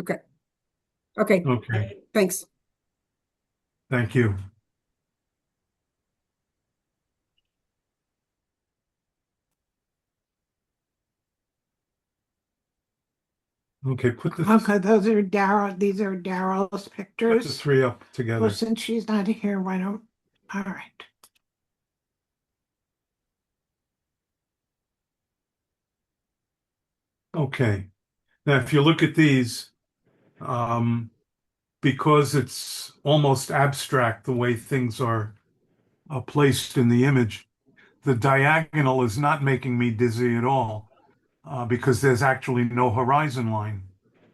Okay. Okay, Okay, thanks. thank you. Okay, Okay, those are Daryl, these are Daryl's put the pictures. three up Well, together. since she's not here, why don't, all right. Okay. Now, if you look at these, um, because it's almost abstract the way things are placed in the image, the diagonal is not making me dizzy at all, because there's actually no horizon line.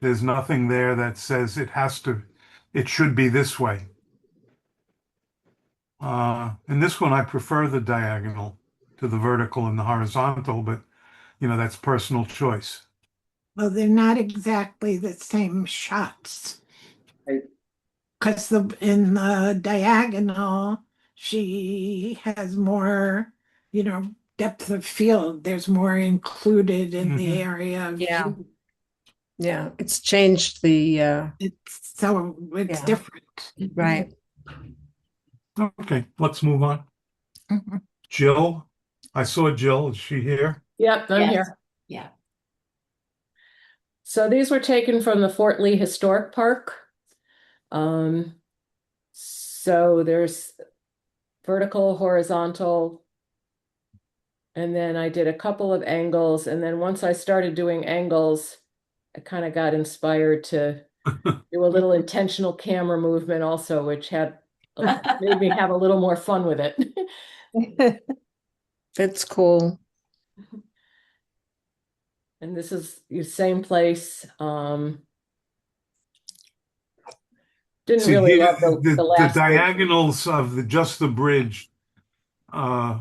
There's nothing there that says it should be this way. In this one, I prefer the diagonal to the vertical and the horizontal, but that's personal choice. Well, they're not exactly the same shots. Right. Because in the diagonal, she has more, depth of field. There's more included in the Mhm. area of Yeah. view. Yeah, it's changed the It's yeah, different. right. Okay, let's move on. Mhm. Jill, I saw Jill. Is she here? Yep, I'm Yes. here. Yeah. So these were taken from the Fort Lee Historic Park. So there's vertical, horizontal, and then I did a couple of angles. And then once I started doing angles, I kind of got inspired to do a little intentional camera movement also, which made me have a little more fun with it. It's cool. And this is the same place. Didn't See really here, love the the last bridge. diagonals of just the bridge, uh,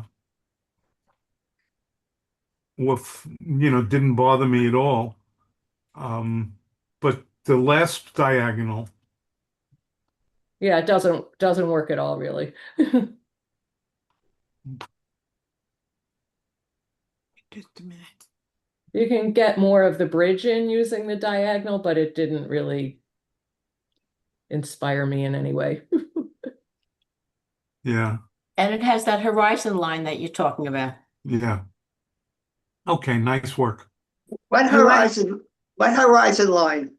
didn't bother me at all. But the last diagonal, Yeah, it doesn't work at all, really. Just a minute. You can get more of the bridge in using the diagonal, but it didn't really inspire me in any way. yeah, And it has that horizon line that you're talking about. yeah. Okay, nice work. What I like- horizon, what horizon line?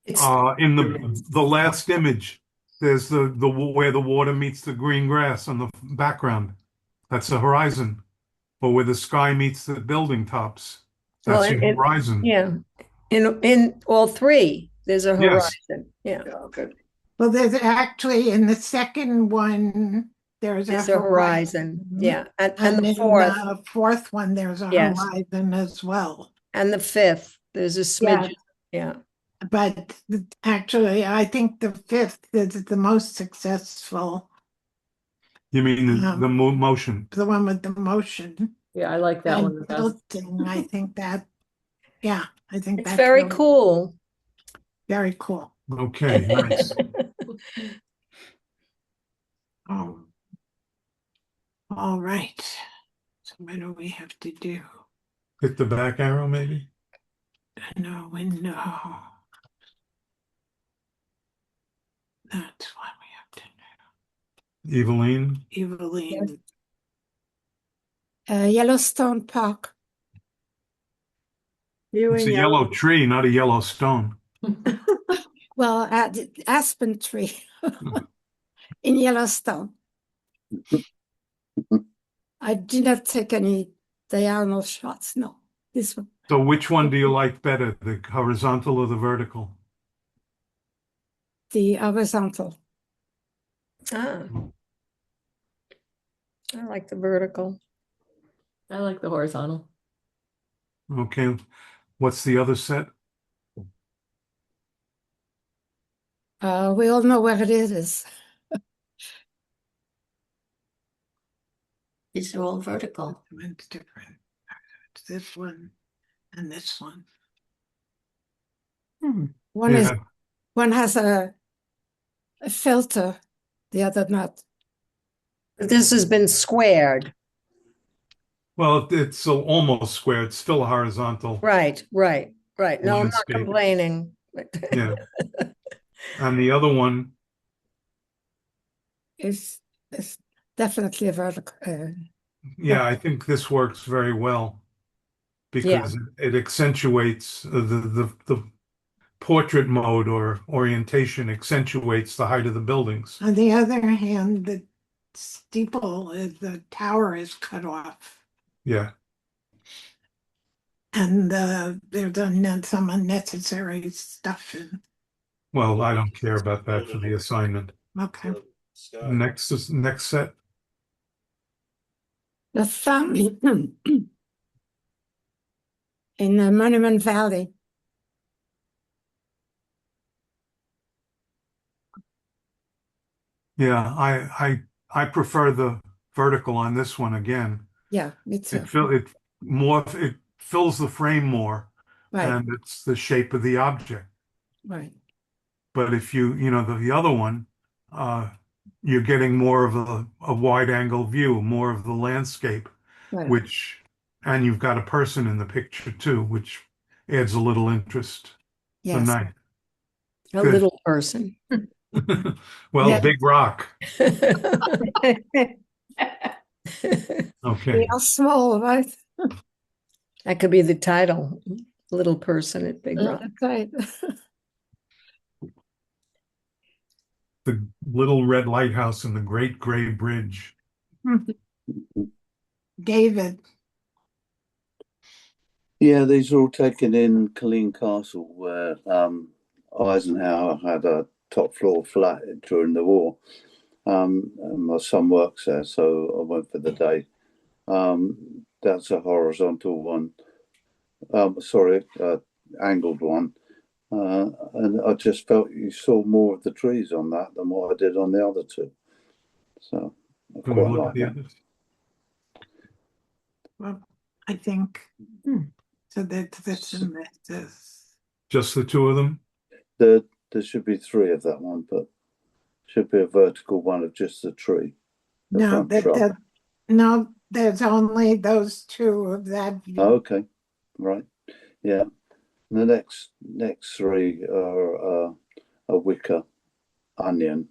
It's In the last image, there's the where the water meets the green grass on the background. That's the horizon. Or where the sky meets the building tops. Well, That's your horizon. yeah, in all three, there's a Yes. horizon. Yeah, Yeah, okay. Well, there's actually in the second one, there's there's a horizon. Yeah, and And the in fourth, the fourth one, there's a Yes. horizon as well. and the fifth, there's a smidgen. Yeah. But actually, I think the fifth is the most successful, You mean the motion? the one with the motion. Yeah, I like that one the And best. tilting, I think that, yeah, I think It's that's very really cool. very cool. Okay, nice. Oh, all right. So what do we have to do? Hit the back arrow, maybe? No window. That's what we have to Eveline? do. Eveline. Yellowstone Park. It's a yellow tree, not a yellow stone. Well, at the aspen tree in Yellowstone. I did not take any diagonal shots. No, this one. So which one do you like better, the horizontal or the vertical? The horizontal. Ah, I like the vertical. I like the horizontal. Okay, what's the other set? We all know where it is. These are all vertical. One's different. It's this one and this one. One is Yeah, one has a filter, the other not. This has been squared. well, it's almost square. It's still a horizontal Right, right, right. No, I'm not landscape. complaining. Yeah. And the other one, It's definitely a vertical. yeah, I think this works very well because it accentuates the portrait mode or orientation accentuates the height of the buildings. On the other hand, the steeple, the tower is cut off. Yeah. And there's some unnecessary stuff in. Well, I don't care about that for the assignment. Okay. Next set. The thumb in the Monument Valley. Yeah, I prefer the vertical on this one again. Yeah, me too. It fills the frame more, Right, and it's the shape of the object. right. But if the other one, you're getting more of a wide angle view, more of the landscape, Right. and you've got a person in the picture too, which adds a little interest. So Yes. nice. A Good. little person. Well, Yeah. big rock. They Okay. are small, right? That could be the title, Little Person at Big Rock. That's right. The little red lighthouse and the great gray bridge. David, Yeah, these are all taken in Killeen Castle, where Eisenhower had a top floor flat during the war. And my son works there, so I went for the day. That's a horizontal one. Angled one. And I just felt you saw more of the trees on that than what I did on the other two. So I Can we quite look like at the that. others? well, I think so that this and this. Just the two of them? There should be three of that one, but should be a vertical one of just the tree. The No, front shrub. no, there's only those two of that view. Oh, okay, right, yeah. And the next three are a wicker onion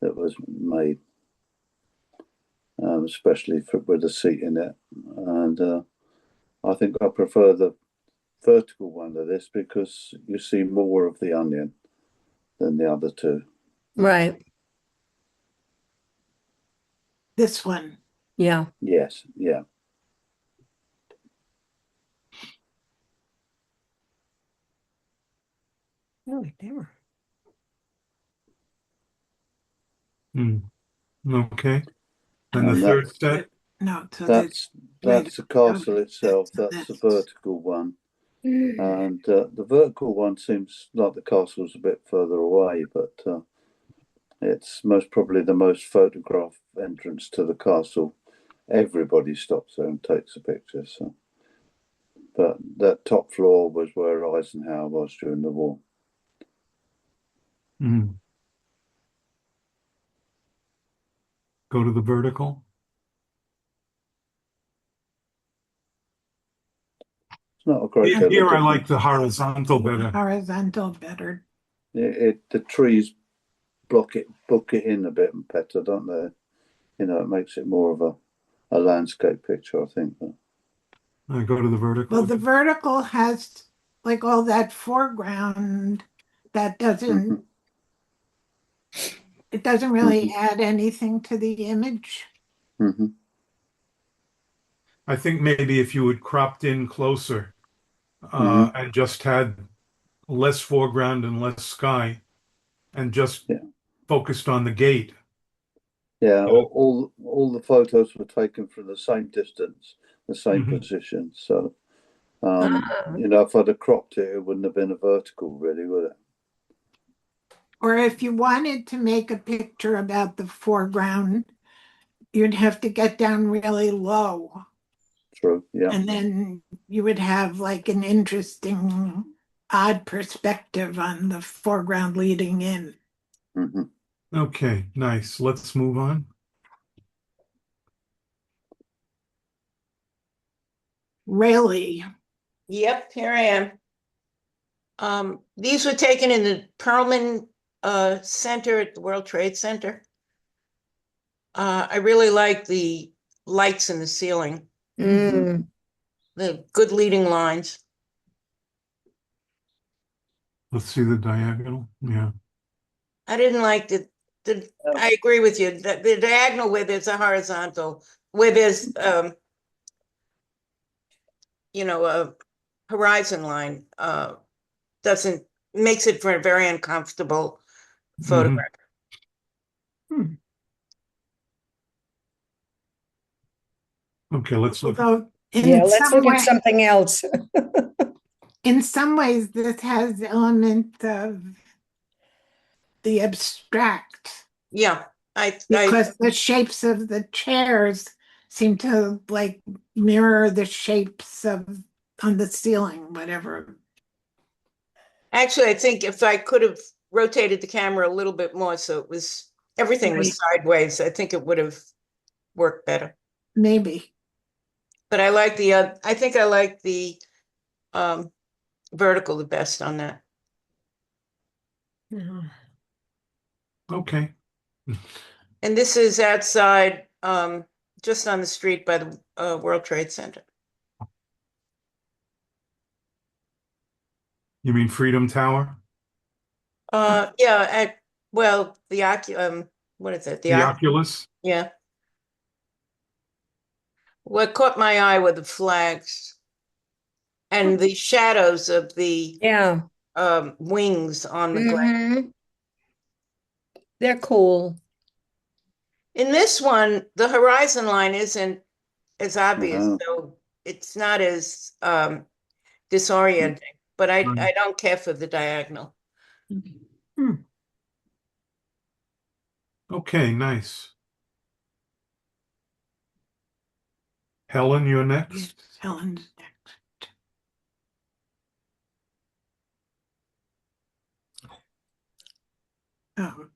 that was made especially with a seat in it, and I think I prefer the vertical one of this because you see more of the onion than the other two. Right. This one. Yeah. Yes, yeah. Oh, there. Okay. And the And third set? No, so that's the castle itself. That's the this. vertical one. And the vertical one seems like the castle's a bit further away, but it's most probably the most photographed entrance to the castle. Everybody stops there and takes a picture. So, but that top floor was where Eisenhower was during the war. Go to the vertical. It's not a great deal. Here I like the horizontal better. Horizontal better. The trees book it in a bit better, don't they? You know, it makes it more of a landscape picture, I think. I go to the vertical. Well, the vertical has like all that foreground that doesn't it doesn't really add anything to the image. I think maybe if you had cropped in closer and just had less foreground and less sky and just focused on the gate. Yeah, all the photos were taken from the same distance, the same position. So, you know, if I'd have cropped it, it wouldn't have been a vertical, really, would it? Or if you wanted to make a picture about the foreground, you'd have to get down really low. True, yeah. And then you would have like an interesting, odd perspective on the foreground leading in. Okay, nice. Let's move on. Really? Yep, here I am. These were taken in the Perlman Center at the World Trade Center. I really like the lights in the ceiling, Mm, the good leading lines. Let's see the diagonal. Yeah. I didn't like I agree with you, that the diagonal where there's a horizontal, where there's, a horizon line, makes it for a very uncomfortable photograph. Okay, let's look. So yeah, let's look at something else. in some ways, this has elements of the abstract Yeah, because the shapes of the chairs seem to like mirror the shapes of on the ceiling, whatever. actually, I think if I could have rotated the camera a little bit more, so everything was sideways, I think it would have worked better. Maybe. But I think I like the vertical the best on that. Okay. And this is outside, just on the street by the World Trade Center. You mean Freedom Tower? Yeah, well, what is it? The Oculus? Yeah. What caught my eye were the flags and the shadows of the Yeah. wings on the glass. Mhm. They're cool. In this one, the horizon line isn't as obvious, Uh-huh. so it's not as disorienting, but I Right. don't care for the diagonal. Okay, nice. Helen, you're next. Yes, Helen's next. Oh,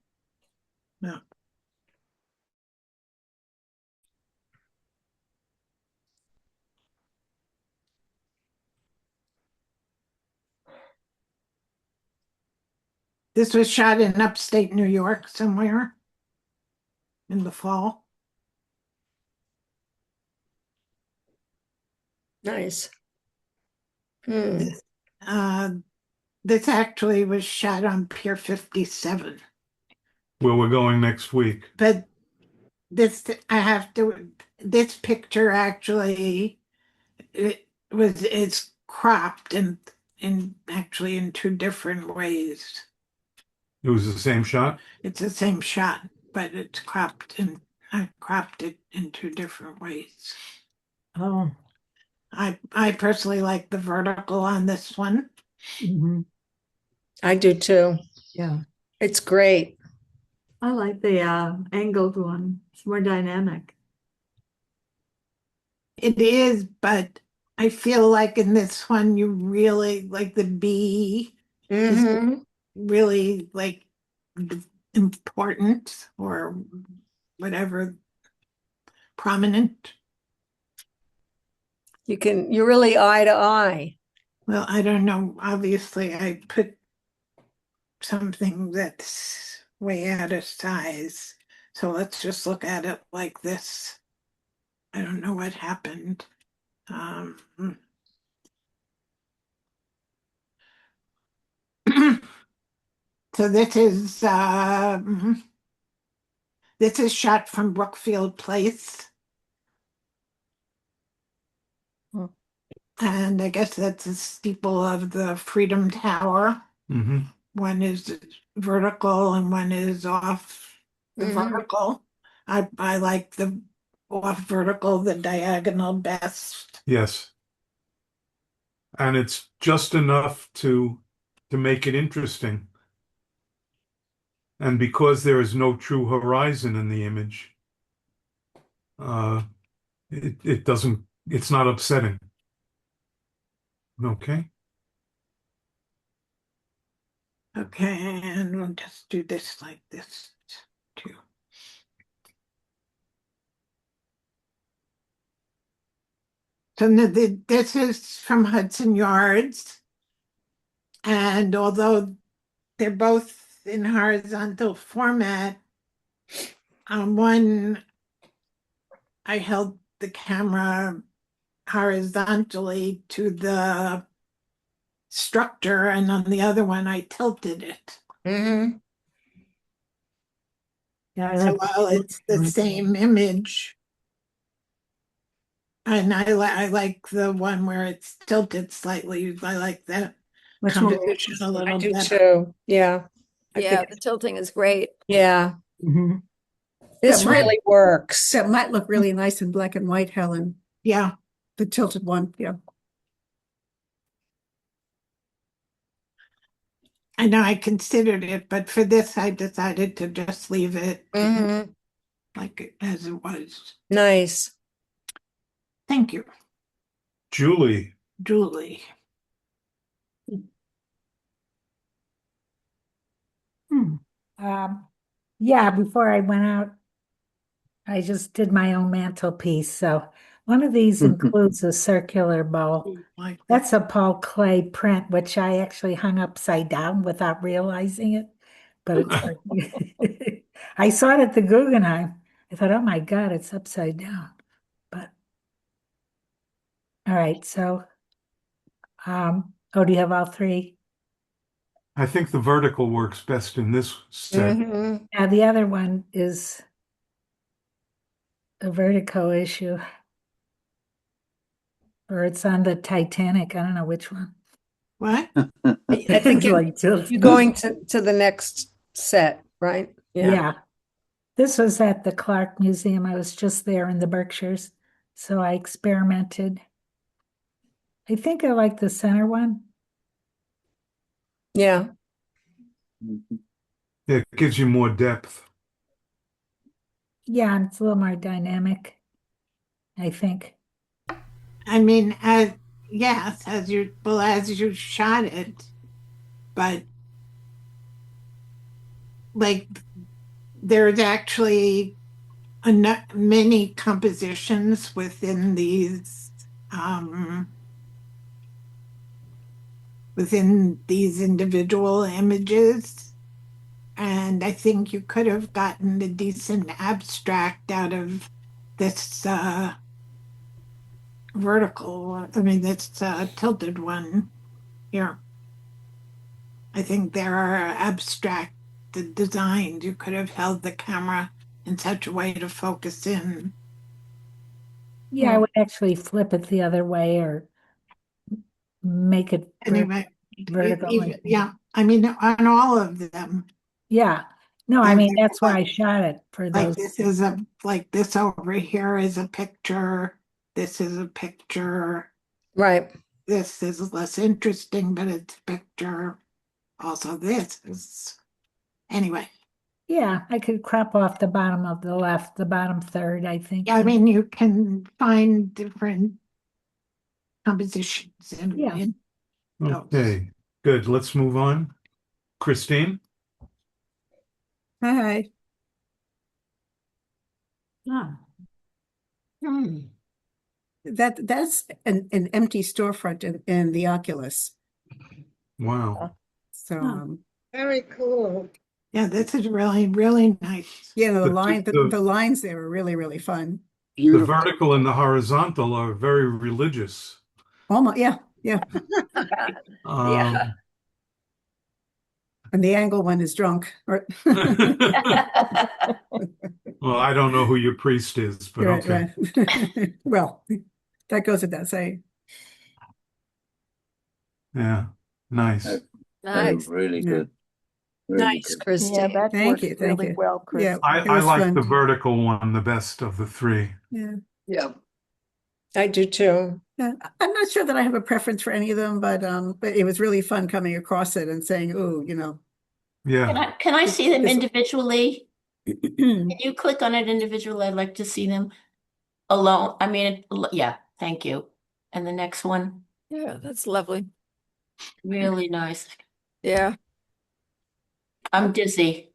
no. This was shot in upstate New York somewhere in the fall. Nice. Hmm. This actually was shot on Pier 57. Where we're going next week. But this picture actually it's cropped in actually in two different ways. It was the same shot? It's the same shot, but it's cropped and I cropped it in two different ways. Oh. I personally like the vertical on this one. I do too. Yeah. It's great. I like the angled one. It's more dynamic. It is, but I feel like in this one you really like the bee Hmm. really like important or whatever prominent. You're really eye to eye. Well, I don't know. Obviously, I put something that's way out of size. So let's just look at it like this. I don't know what happened. So this is shot from Brookfield Place. And I guess that's the steeple of the Freedom Tower. Mm-hmm. One is vertical and one is off the vertical. I like the off vertical, the diagonal best. Yes. And it's just enough to make it interesting. And because there is no true horizon in the image, it's not upsetting. Okay. Okay, and we'll just do this like this too. So this is from Hudson Yards. And although they're both in horizontal format, one, I held the camera horizontally to the structure, and on the other one, I tilted it. Mm-hmm. Yeah, I So like while it's the same image, and I like the one where it's tilted slightly. I like that much more. composition a I little do better. too. Yeah. I Yeah, think, the tilting is great. yeah, Mhm. this That might- really works. That might look really nice in black and white, Helen. Yeah. The tilted one, yeah. I know I considered it, but for this, I decided to just leave it Mm-hmm. like as it was. Nice. Thank you, Julie, Julie. Yeah, before I went out, I just did my own mantelpiece. So one of these includes a circular bowl. Like That's a Paul Klee print, which I actually hung upside down without realizing it. But it's like, I saw it at the Guggenheim. I thought, oh my God, it's upside down. But all right, so oh, do you have all three? I think the vertical works best in this set. Mm-hmm. Now the other one is a vertical issue. Or it's on the Titanic. I don't know which one. what? I think It's like tilted. you're going to the next set, right? Yeah. This was at the Clark Museum. I was just there in the Berkshires. So I experimented. I think I like the center one. Yeah. It gives you more depth. Yeah, and it's a little more dynamic, I think. I mean, yes, as you shot it, but like there's actually many compositions within these individual images, and I think you could have gotten a decent abstract out of this this tilted one here. I think there are abstract designs. You could have held the camera in such a way to focus in. Yeah, I would actually flip it the other way or make it Anyway, vertical. yeah, I mean, on all of them, Yeah. No, I And mean, they're that's why I shot it for like those. this over here is a picture. This is a picture. Right. This is less interesting, but it's a picture. Also, this is anyway. Yeah, I could crop off the bottom of the left, the bottom third, I think. Yeah, I mean, you can find different compositions Yeah. in those. Okay, good. Let's move on. Christine? Hi. Ah. That's an empty storefront in the Oculus. Wow. So Oh. Very cool. Yeah, this is really, really nice. yeah, the The lines there are really, really fun. The vertical and the horizontal are very religious. Almost, yeah. Um, And the angle one is drunk. Or Well, I don't know who your priest is, but right, okay. right. Well, that goes without saying. Yeah, nice. Nice. Really Yeah. good. Really Nice, good. Christine. Yeah, that Thank works you, thank really you. well, Chris. Yeah, it I was like fun. the vertical one the best of the three. Yeah. Yeah. I do too. Yeah, I'm not sure that I have a preference for any of them, but it was really fun coming across it and saying, "Oh, Yeah. Can I see them This- individually? Can you click on it individually? I'd like to see them alone. I mean, yeah, thank you. And the next one, Yeah, that's lovely. really nice. Yeah. I'm dizzy.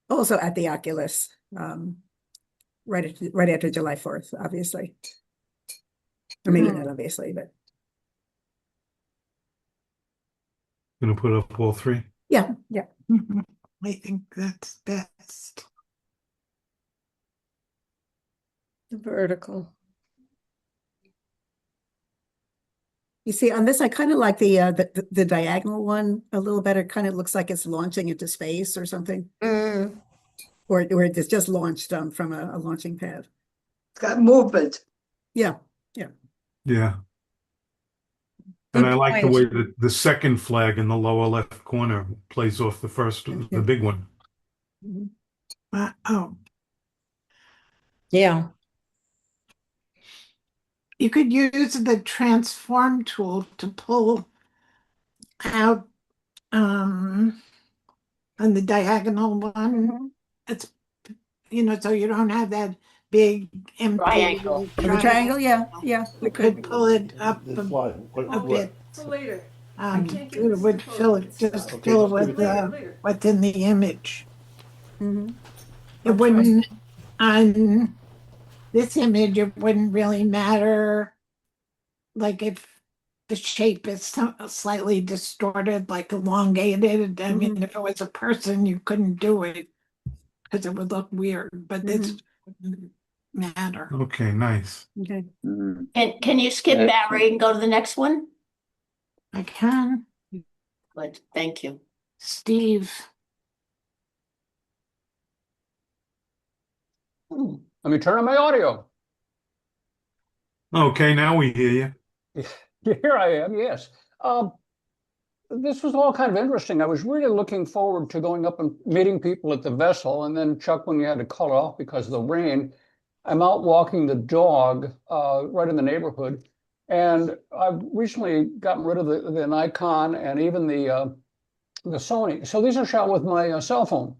Also at the Oculus, right after July 4th, obviously. Or maybe not obviously, but Gonna put up all three. Yeah, yeah. Mhm. I think that's best. The vertical. You see, on this, I kind of like the diagonal one a little better. Kind of looks like it's launching into space or something, Mm, or it's just launched from a launching pad. It's got movement. Yeah, Yeah. And I Good like the point. way that the second flag in the lower left corner plays off the first, the big one. Oh, Yeah. you could use the transform tool to pull out on the diagonal one. It's, so you don't have that big empty Triangle. and the triangle. Yeah, yeah. You could pull it up a bit. Later. It would fill it, just fill it with what's in the image. Mhm. It wouldn't, on this image, it wouldn't really matter, like if the shape is slightly distorted, like elongated. I mean, if it was a person, you couldn't do it because it would look weird, but this wouldn't matter. Okay, nice. Okay. Can you skip Barry and go to the next one? I can, Good, thank you. Steve. Hmm. Let me turn on my audio. Okay, now we hear you. Here I am, yes. This was all kind of interesting. I was really looking forward to going up and meeting people at the vessel. And then, Chuck, when you had to cut off because of the rain, I'm out walking the dog right in the neighborhood. And I've recently gotten rid of the Nikon and even the Sony. So these are shot with my cell phone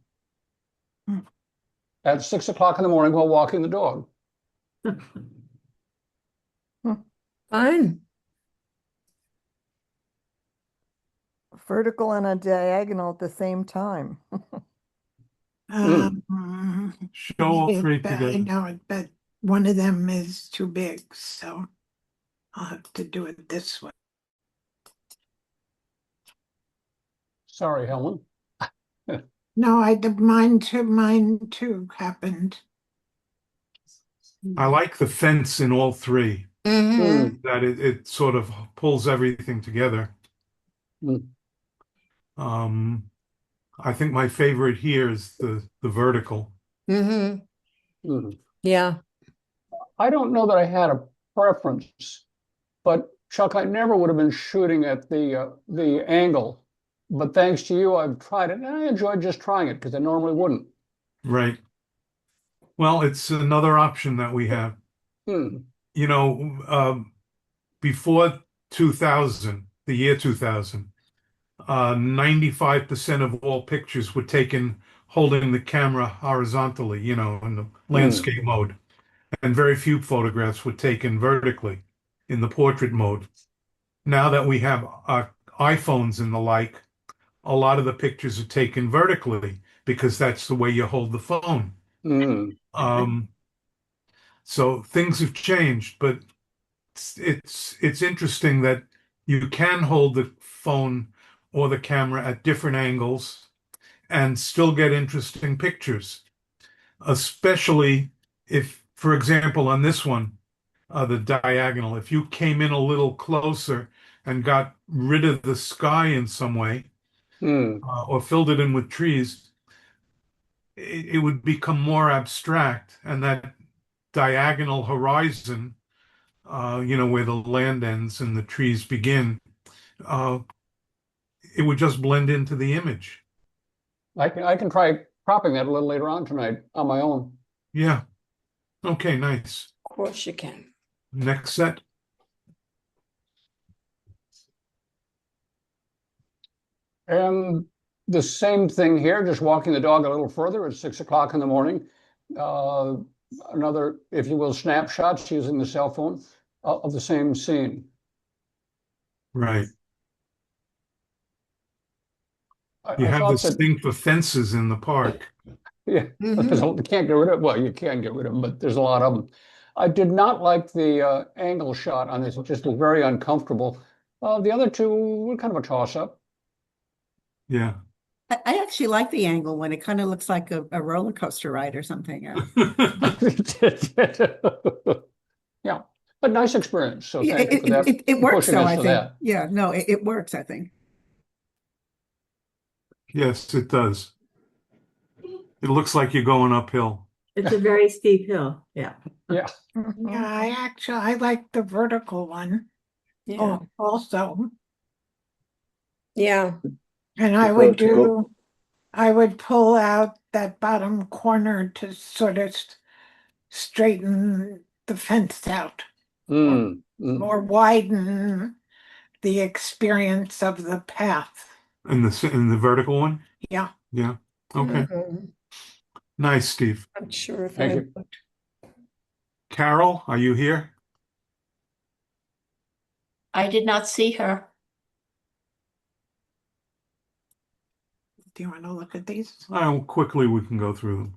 at 6 o'clock in the morning while walking the dog. Fine. Vertical and a diagonal at the same time. Show all three I together. know it, but one of them is too big, so I'll have to do it this way. Sorry, Helen. No, mine too happened. I like the fence in all three, Mhm. that it sort of pulls everything together. I think my favorite here is the vertical. Yeah. I don't know that I had a preference, but Chuck, I never would have been shooting at the angle. But thanks to you, I've tried it, and I enjoyed just trying it because I normally wouldn't. Right. Well, it's another option that we have. Before 2000, the year 2000, 95% of all pictures were taken holding the camera horizontally, in the landscape mode. And very few photographs were taken vertically in the portrait mode. Now that we have iPhones and the like, a lot of the pictures are taken vertically because that's the way you hold the phone. So things have changed, but it's interesting that you can hold the phone or the camera at different angles and still get interesting pictures, especially if, for example, on this one, the diagonal, if you came in a little closer and got rid of the sky in some way, or filled it in with trees, it would become more abstract, and that diagonal horizon, where the land ends and the trees begin, it would just blend into the image. I can try cropping that a little later on tonight on my own. Yeah. Okay, nice. Of course you can. Next set. And the same thing here, just walking the dog a little further at 6 o'clock in the morning. Another, if you will, snapshots using the cell phone of the same scene. Right. You I have thought this that, thing for fences in the park. yeah, you can't get rid of, well, you can get rid of them, but there's a lot of them. I did not like the angle shot on this. It just was very uncomfortable. The other two were kind of a toss-up. Yeah. I actually like the angle when it kind of looks like a roller coaster ride or something. Yeah, but nice experience. So Yeah, thank you for that. it works Pushing though, us I to think. that. Yeah, no, it works, I think. Yes, it does. It looks like you're going uphill. It's a very steep hill. Yeah. Yeah. Yeah, I like the vertical one. Yeah. Oh, also, Yeah. and vertical. I would pull out that bottom corner to sort of straighten the fence out Mm, mm. or widen the experience of the path. In the vertical one? Yeah. Yeah. Okay. Nice, Steve. I'm sure if Thank I you. would. Carol, are you here? I did not see her. Do you want to look at these? Quickly we can go through them.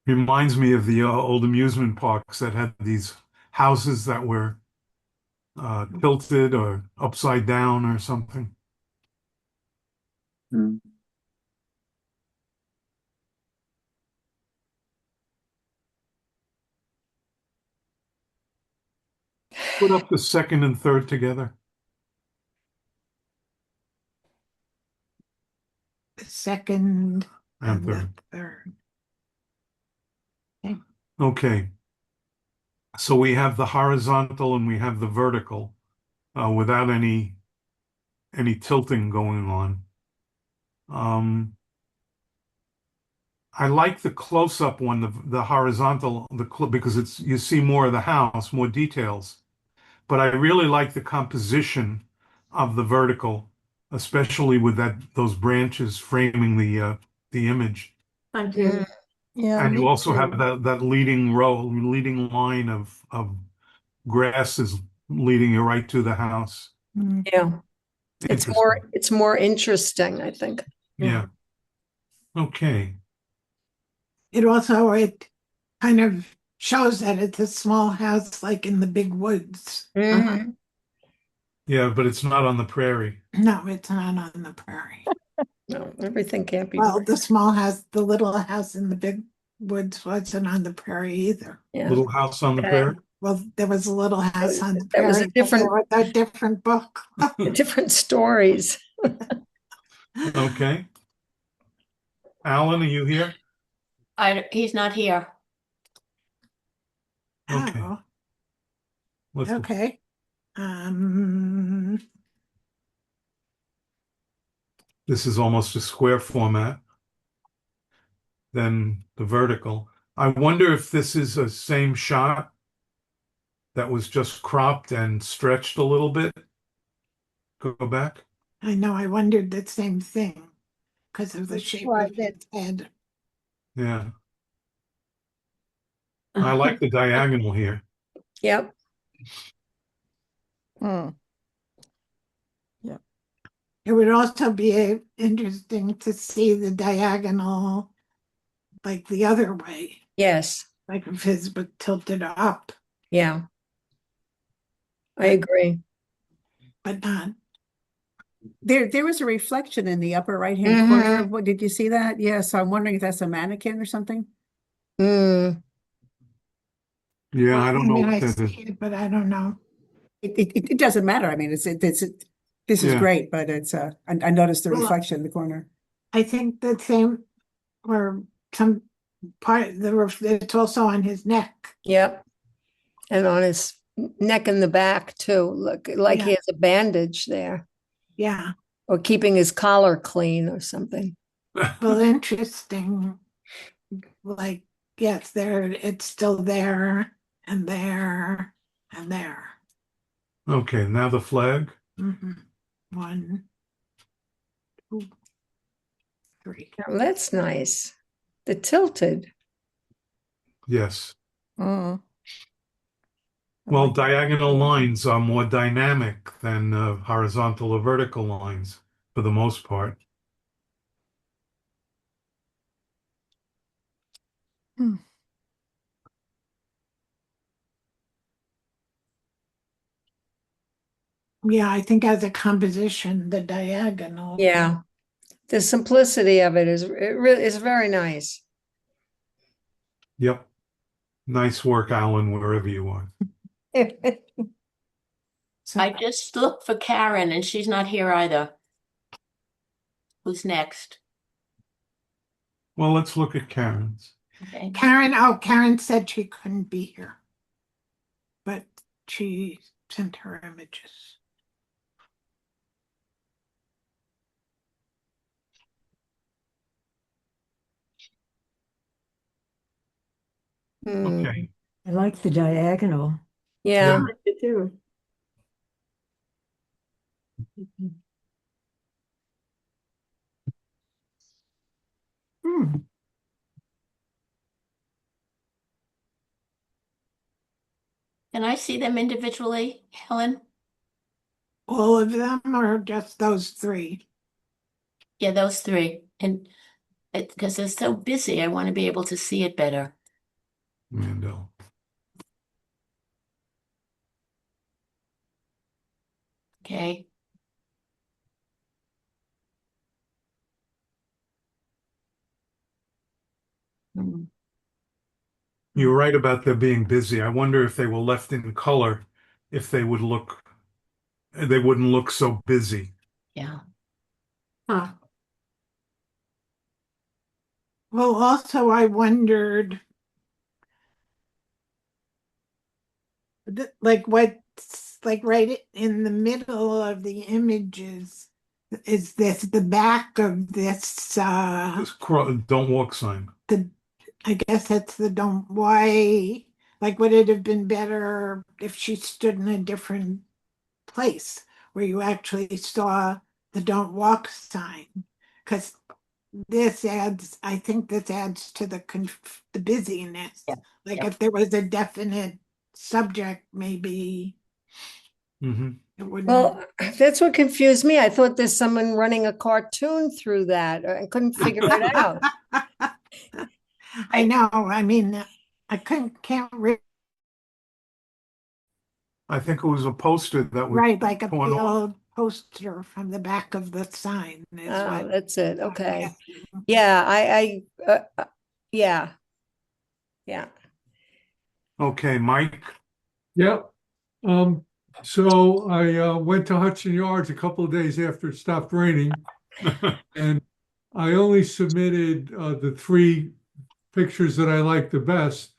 Reminds me of the old amusement parks that had these houses that were tilted or upside down or something. Mm. Put up the second and third together. The second And and the third. third. Okay. So we have the horizontal and we have the vertical without any tilting going on. I like the close-up one, the horizontal, because you see more of the house, more details. But I really like the composition of the vertical, especially with those branches framing the image. I do. Yeah, And you me also too. have that leading line of grasses leading you right to the house. Yeah. Interesting. It's more interesting, I think. Yeah. Okay. It kind of shows that it's a small house like in the big woods. Mhm. Yeah, but it's not on the prairie. No, it's not on the prairie. No, everything can't be. Well, the little house in the big woods wasn't on the prairie either. Yeah. Little house on the Okay. prairie. Well, there was a little house on the That was prairie. But there was a different book. different stories. Okay. Alan, are you here? He's not here. Okay. Oh, Let's okay. This is almost a square format. Then the vertical. I wonder if this is a same shot that was just cropped and stretched a little bit. Go back. I know, I wondered the same thing because of the shape of its head. Yeah. I like the diagonal here. Yep. Hmm. It would also be interesting to see the diagonal like the other way, Yes. like if his was tilted up, Yeah. I agree. but not. There was a reflection in the upper right-hand corner. What did you see that? Yeah, so I'm wondering if that's a mannequin or something. Mm. Yeah, I don't know mean, what I that is. see it, but I don't know. It doesn't matter. I mean, this is Yeah. great, but I noticed the Well, reflection in the corner. I think the same, or some part of the roof, it's also on his neck. Yep. And on his neck and the back too. Look like he Yeah. has a bandage there. Yeah. Or keeping his collar clean or something. Well, interesting. Like, yes, it's still there and there and there. Okay, now the flag. Mhm. 1, 2, 3. Now, that's nice. The tilted. Yes. Mm. Well, diagonal lines are more dynamic than horizontal or vertical lines for the most part. Yeah, I think as a composition, the diagonal. Yeah. The simplicity of it really is very nice. Yep. Nice work, Alan, wherever you are. So I just looked for Karen and she's not here either. Who's next? Well, let's look at Karen's. Okay. Karen said she couldn't be here, but she sent her images. Okay. I like the diagonal. Yeah. it too. Can I see them individually, Helen? All of them or just those three? Yeah, those three. And because they're so busy, I want to be able to see it better. Mandel. Okay. Hmm. You're right about them being busy. I wonder if they were left in color, if they wouldn't look so busy. Yeah. Huh. Well, also I wondered, like what's like right in the middle of the images is this the back of this This don't walk sign. I guess that's the don't why like would it have been better if she stood in a different place where you actually saw the don't walk sign? Because I think this adds to the busyness. Yeah. Like Yeah. if there was a definite subject, maybe Mm-hmm. it wouldn't. Well, that's what confused me. I thought there's someone running a cartoon through that. I couldn't figure it out. I know. I mean, I can't read. I think it was a poster that was Right, like torn the off. old poster from the back of the sign is Oh, what. that's it. Okay. Yeah, yeah. Yeah. Okay, Mike. Yep. So I went to Hudson Yards a couple of days after it stopped raining, and I only submitted the three pictures that I liked the best,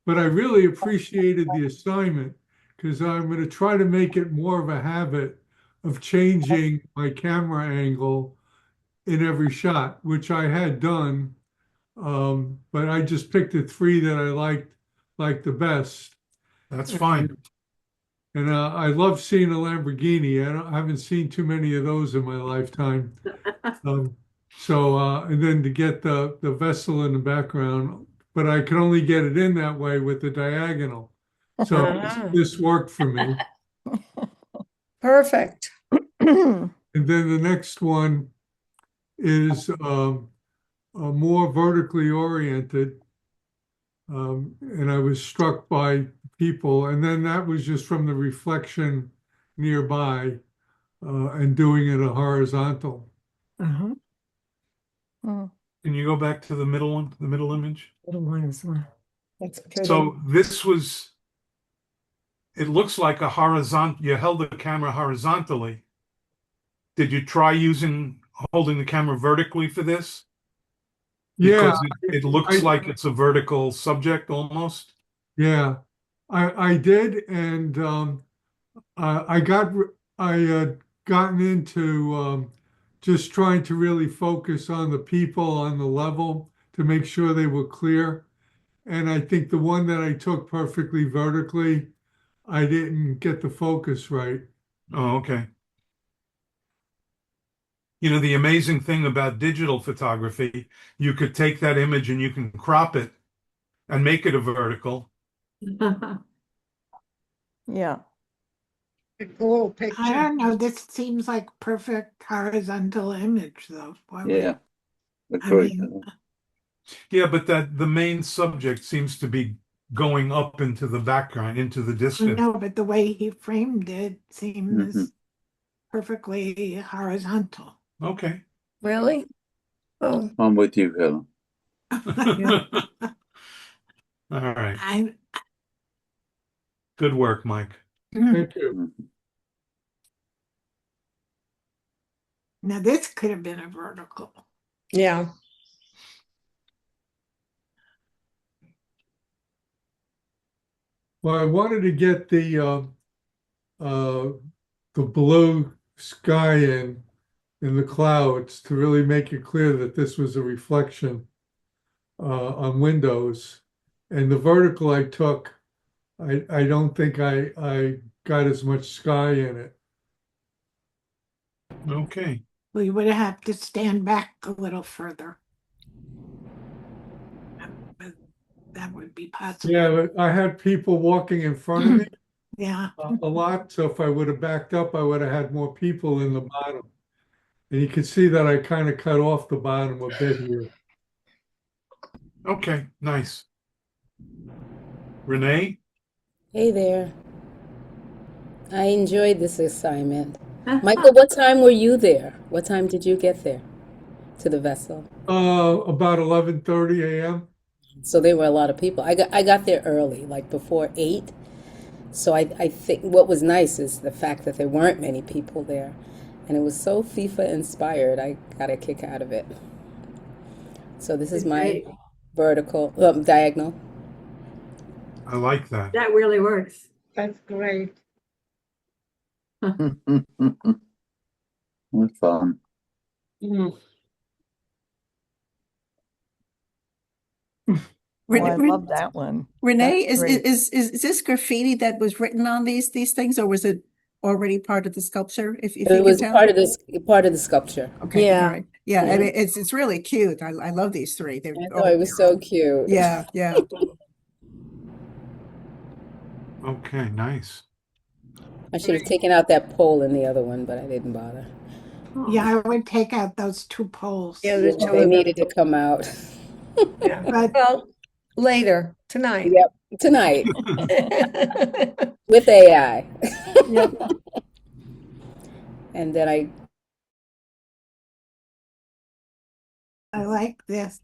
but I really appreciated the assignment because I'm going to try to make it more of a habit of changing my camera angle in every shot, which I had done. But I just picked the three that I liked the best. That's fine. And I love seeing a Lamborghini. I haven't seen too many of those in my lifetime. And then to get the vessel in the background, but I could only get it in that way with the diagonal. So this worked for me. Perfect. And then the next one is more vertically oriented. And I was struck by people. And then that was just from the reflection nearby and doing it a horizontal. Uh-huh. Can you go back to the middle one, the middle image? Little one as well. That's pretty. So it looks like a horizontal, you held the camera horizontally. Did you try holding the camera vertically for this? Yeah, Because it looks like it's a vertical subject almost. yeah, I did, and I gotten into just trying to really focus on the people on the level to make sure they were clear. And I think the one that I took perfectly vertically, I didn't get the focus right. Oh, okay. You know, the amazing thing about digital photography, you could take that image and you can crop it and make it a vertical. Yeah. Cool picture. I don't know. This seems like perfect horizontal image, though. Yeah, agreed. Yeah, but the main subject seems to be going up into the background, into the distance. No, but the way he framed it seems Mhm. perfectly horizontal. Okay. Really? Oh, I'm with you, Helen. All right. I, Good work, Mike. Thank you. Mhm. now this could have been a vertical. yeah. Well, I wanted to get the blue sky in the clouds to really make it clear that this was a reflection on windows. And the vertical I took, I don't think I got as much sky in it. Okay. We would have to stand back a little further. But that would be possible. Yeah, but I had people walking in front of me Yeah. a lot, so if I would have backed up, I would have had more people in the bottom. And you can see that I kind of cut off the bottom a bit here. Okay, nice. Renee? Hey there. I enjoyed this assignment. Michael, what time were you there? What time did you get there to the vessel? About 11:30 a.m. So there were a lot of people. I got there early, like before 8. So I think what was nice is the fact that there weren't many people there. And it was so FIFA inspired. I got a kick out of it. So this is my vertical, diagonal. I like that. That really works. That's great. What fun. Mm. Oh, I Ren- love that one. Renee, That's great. is this graffiti that was written on these things, or was it already part of the sculpture? If you It could was tell. part of the sculpture. Okay, Yeah. all right. Yeah, I Yeah. mean, it's really cute. I love these three. They're I thought it was so cute. yeah, yeah. Okay, nice. I should have taken out that pole in the other one, but I didn't bother. Yeah, I would take out those two poles. Yeah, the two They of needed them. to come out. Yeah. But Well, later tonight. Yep, tonight with AI. Yep. And then I like this.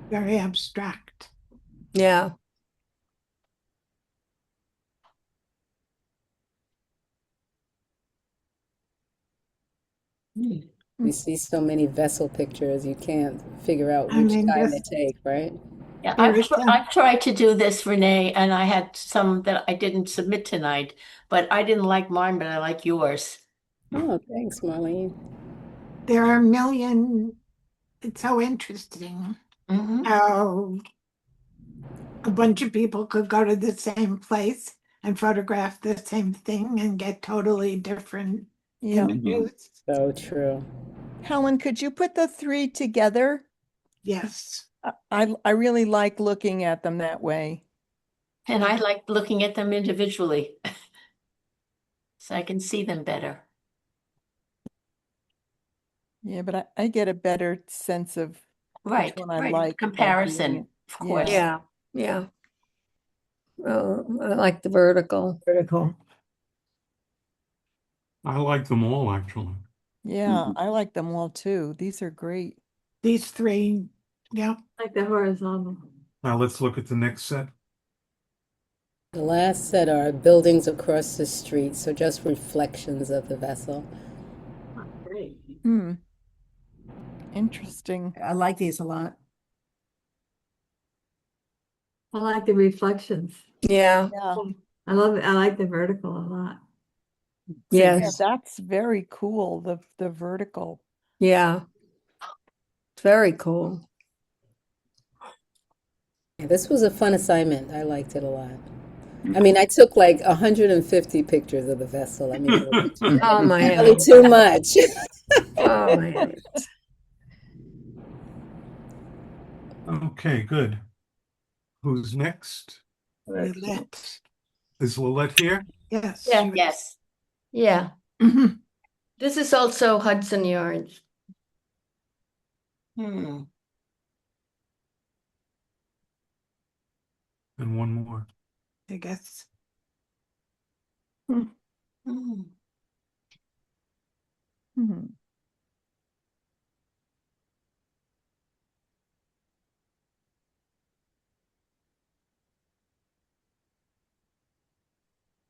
Very abstract. Yeah. we see so many vessel pictures, you can't figure out I which mean, time to this- take, right? Yeah, There is some- I tried to do this, Renee, and I had some that I didn't submit tonight, but I didn't like mine, but I like yours. Oh, thanks, Marlene. There are a million, it's so interesting Mhm. how a bunch of people could go to the same place and photograph the same thing and get totally different Yeah. images. So true. Helen, could you put the three together? Yes. I really like looking at them that way. And I like looking at them individually. So I can see them better. Yeah, but I get a better sense of Right, which one I right. like by doing Comparison, it. of course. Yeah. Yeah. I like the vertical. Vertical. I like them all, actually. Yeah, I like them all too. These are great. These three, yeah. Like the horizontal. Now let's look at the next set. The last set are buildings across the street, so just reflections of the vessel. Great. Hmm. Interesting. I like these a lot. I like the reflections. Yeah. Yeah. I love it. I like the vertical a lot. Yeah, Yes. that's very cool. The vertical. Yeah. It's very cool. Yeah, this was a fun assignment. I liked it a lot. I mean, I took like 150 pictures of the vessel. I mean, it was Oh my really heavens. too much. Oh my heavens. Okay, good. Who's next? Lilith. Is Lilette here? Yes. Yeah. she was- Yes. Yeah. Mhm. This is also Hudson Yards. Hmm. and one more. I guess. Hmm. Hmm.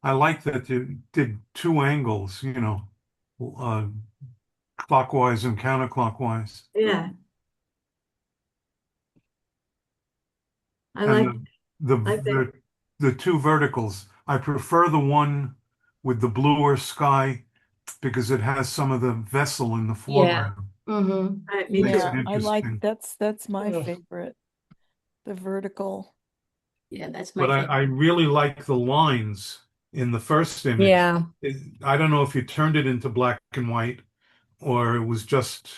I like that you did two angles, clockwise and counterclockwise. Yeah. I And like, the like that. the two verticals. I prefer the one with the bluer sky because it has some of the vessel in the Yeah. foreground. Mm-hmm. Me Makes too. it Yeah, I like interesting. that's my Ugh. favorite. The vertical. Yeah, that's my But I favorite. really like the lines in the first image. Yeah, I don't know if you turned it into black and white or it was just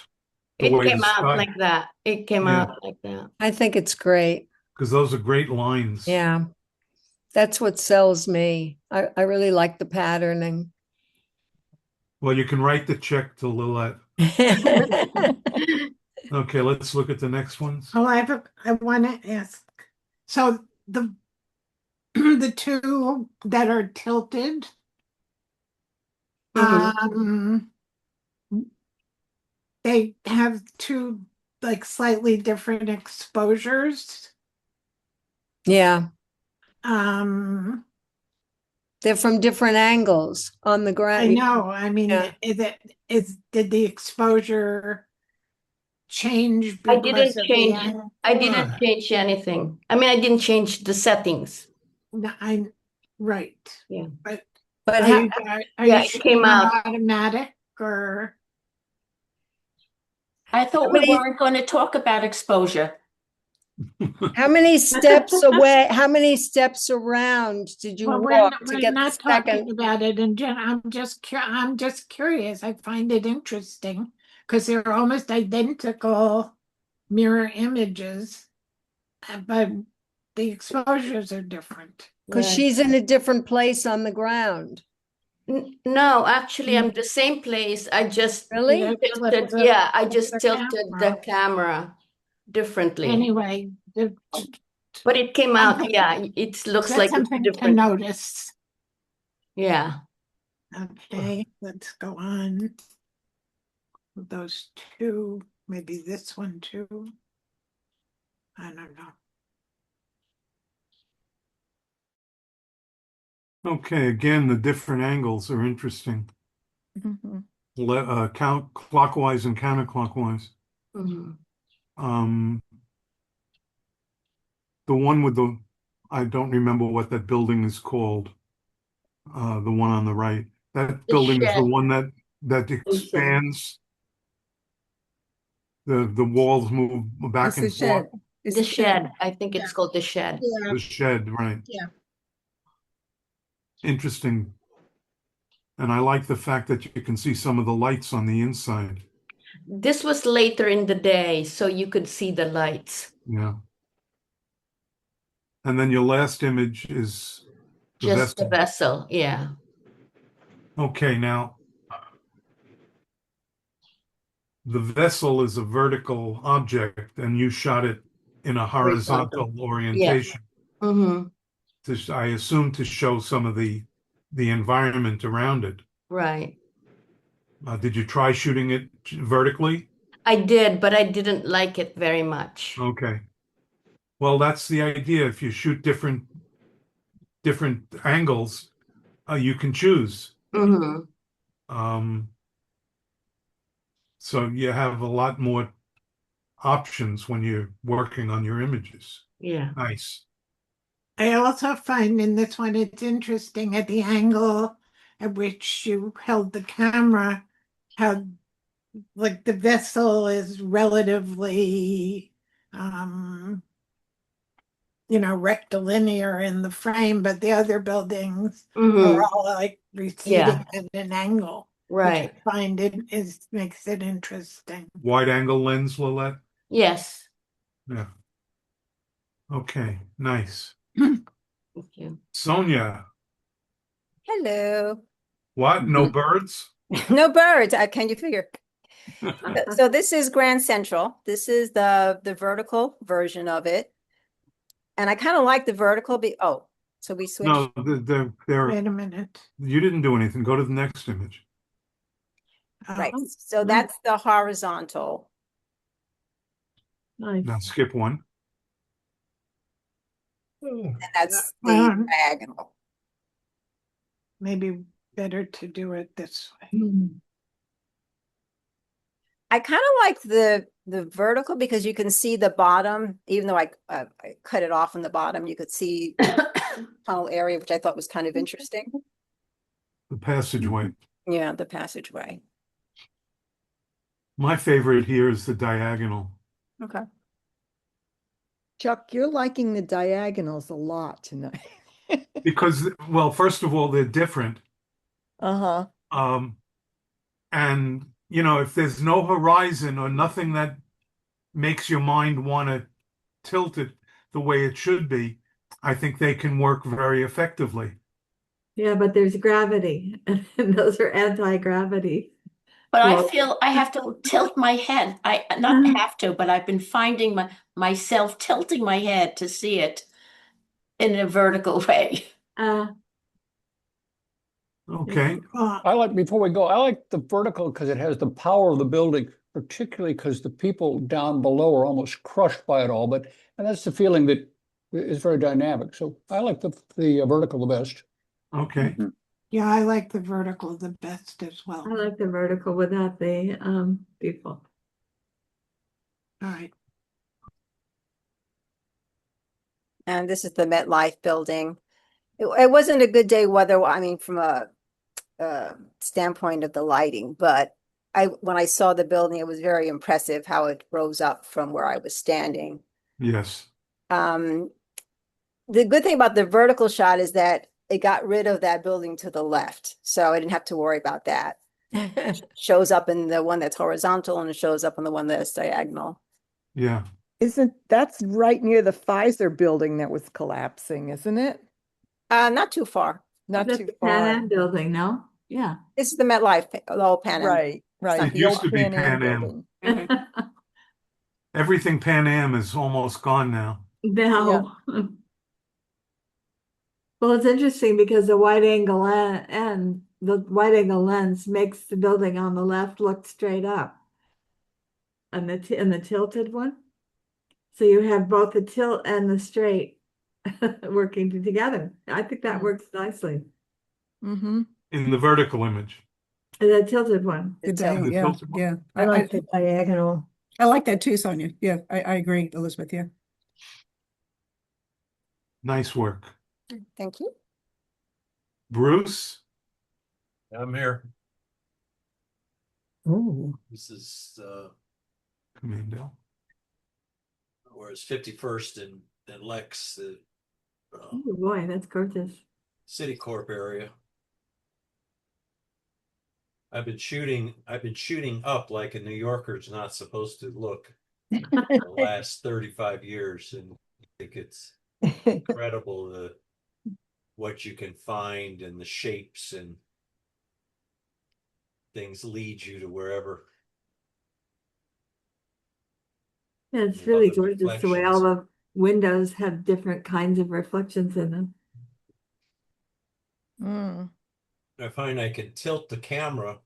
the It way came the out sky. like that. It came Yeah, out like that. I think it's great. because those are great lines. Yeah, that's what sells me. I really like the patterning. Well, you can write the check to Lilette. Okay, let's look at the next ones. Oh, I want to ask. So the the two that are tilted, Mhm. they have two like slightly different exposures. Yeah, Um, they're from different angles on the I ground. know. I mean, Yeah. did the exposure change I because didn't of the change. angle? I didn't change anything. I mean, I didn't change the settings. No, right. Yeah. But But are how, you are Yeah, you it sure came they're out. automatic or? I thought we weren't going to talk about exposure. how many steps away, how many steps around did you Well, walk to we're get the not talking second? about it in general. I'm just curious. I find it interesting because they're almost identical mirror images, but the exposures are different. Because Right. she's in a different place on the ground. No, actually, I'm the same place. I just Really? tilted. Yeah, I just the tilted the camera differently. Anyway, But it came out. Yeah, it looks that's like it's something to different. notice. Yeah. Okay, let's go on. With those two, maybe this one too. I don't know. Okay, again, the different angles are interesting. Mhm. Count clockwise and counterclockwise. Mhm. The one with I don't remember what that building is called. The one on the right. That The building is the shed. one that expands. The walls move back It's the and forth. shed. It's The shed. I think it's called the shed. Yeah, The shed, right? yeah. Interesting. And I like the fact that you can see some of the lights on the inside. This was later in the day, so you could see the lights. Yeah. And then your last image is the Just the vessel. vessel. Yeah. Okay, now the vessel is a vertical object and you shot it in a horizontal orientation. Mm-hmm. I assume to show some of the environment around it. Right. Did you try shooting it vertically? I did, but I didn't like it very much. Okay. Well, that's the idea. If you shoot different angles, you can choose. Mm-hmm. So you have a lot more options when you're working on your images. Yeah. Nice. I also find in this one it's interesting at the angle at which you held the camera, how like the vessel is relatively rectilinear in the frame, but the other buildings are all like receding at an angle. Right. Which I find makes it interesting. Wide angle lens, Lilette? Yes. Yeah. Okay, nice. Thank you. Sonia, Hello. what? No birds? No birds. Can you figure? So this is Grand Central. This is the vertical version of it. And I kind of like the vertical so we switched. No, they're, Wait a minute. you didn't do anything. Go to the next image. Right. Oh, So that's the horizontal. Nice. Now skip one. And that's well, the diagonal. maybe better to do it this way. I kind of like the vertical because you can see the bottom, even though I cut it off on the bottom, you could see tunnel area, which I thought was kind of interesting. The passageway. Yeah, the passageway. My favorite here is the diagonal. Okay. Chuck, you're liking the diagonals a lot tonight. Because, well, first of all, they're different. Uh-huh. And, if there's no horizon or nothing that makes your mind want to tilt it the way it should be, I think they can work very effectively. Yeah, but there's gravity, and those are anti-gravity. But I Well- feel I have to tilt my head. I not have to, but I've been finding myself tilting my head to see it in a vertical way. Okay. I like, before we go, I like the vertical because it has the power of the building, particularly because the people down below are almost crushed by it all. And that's the feeling that is very dynamic. So I like the vertical the best. Okay. Yeah, I like the vertical the best as well. I like the vertical without the people. All right. And this is the MetLife building. It wasn't a good day weather, I mean, from a standpoint of the lighting, but when I saw the building, it was very impressive how it rose up from where I was standing. Yes. The good thing about the vertical shot is that it got rid of that building to the left, so I didn't have to worry about that. Shows up in the one that's horizontal and it shows up in the one that's diagonal. Yeah. That's right near the Pfizer building that was collapsing, isn't it? Not too far. Not That's too the far. Pan Am building, no? Yeah. This is the MetLife, the old Pan Am. Right, right. It The used old to be Pan Am Pan Am. building. Everything Pan Am is almost gone now. No. Well, it's interesting because the wide angle the wide angle lens makes the building on the left look straight up. And the tilted one. So you have both the tilt and the straight working together. I think that works nicely. Mm-hmm. In the vertical image. And the tilted one. The The yeah, tilted one. yeah. I like the diagonal. I like that too, Sonia. Yeah, I agree, Elizabeth. Yeah. Nice work. Thank you. Bruce? I'm here. Oh, This is Commando. whereas 51st and Lex, the Oh boy, that's gorgeous. City Corp area. I've been shooting up like a New Yorker's not supposed to look for the last 35 years, and I think it's incredible what you can find and the shapes and things lead you to wherever. Yeah, it's I love really the gorgeous the way all the windows have different kinds of reflections in them. I find I can tilt the camera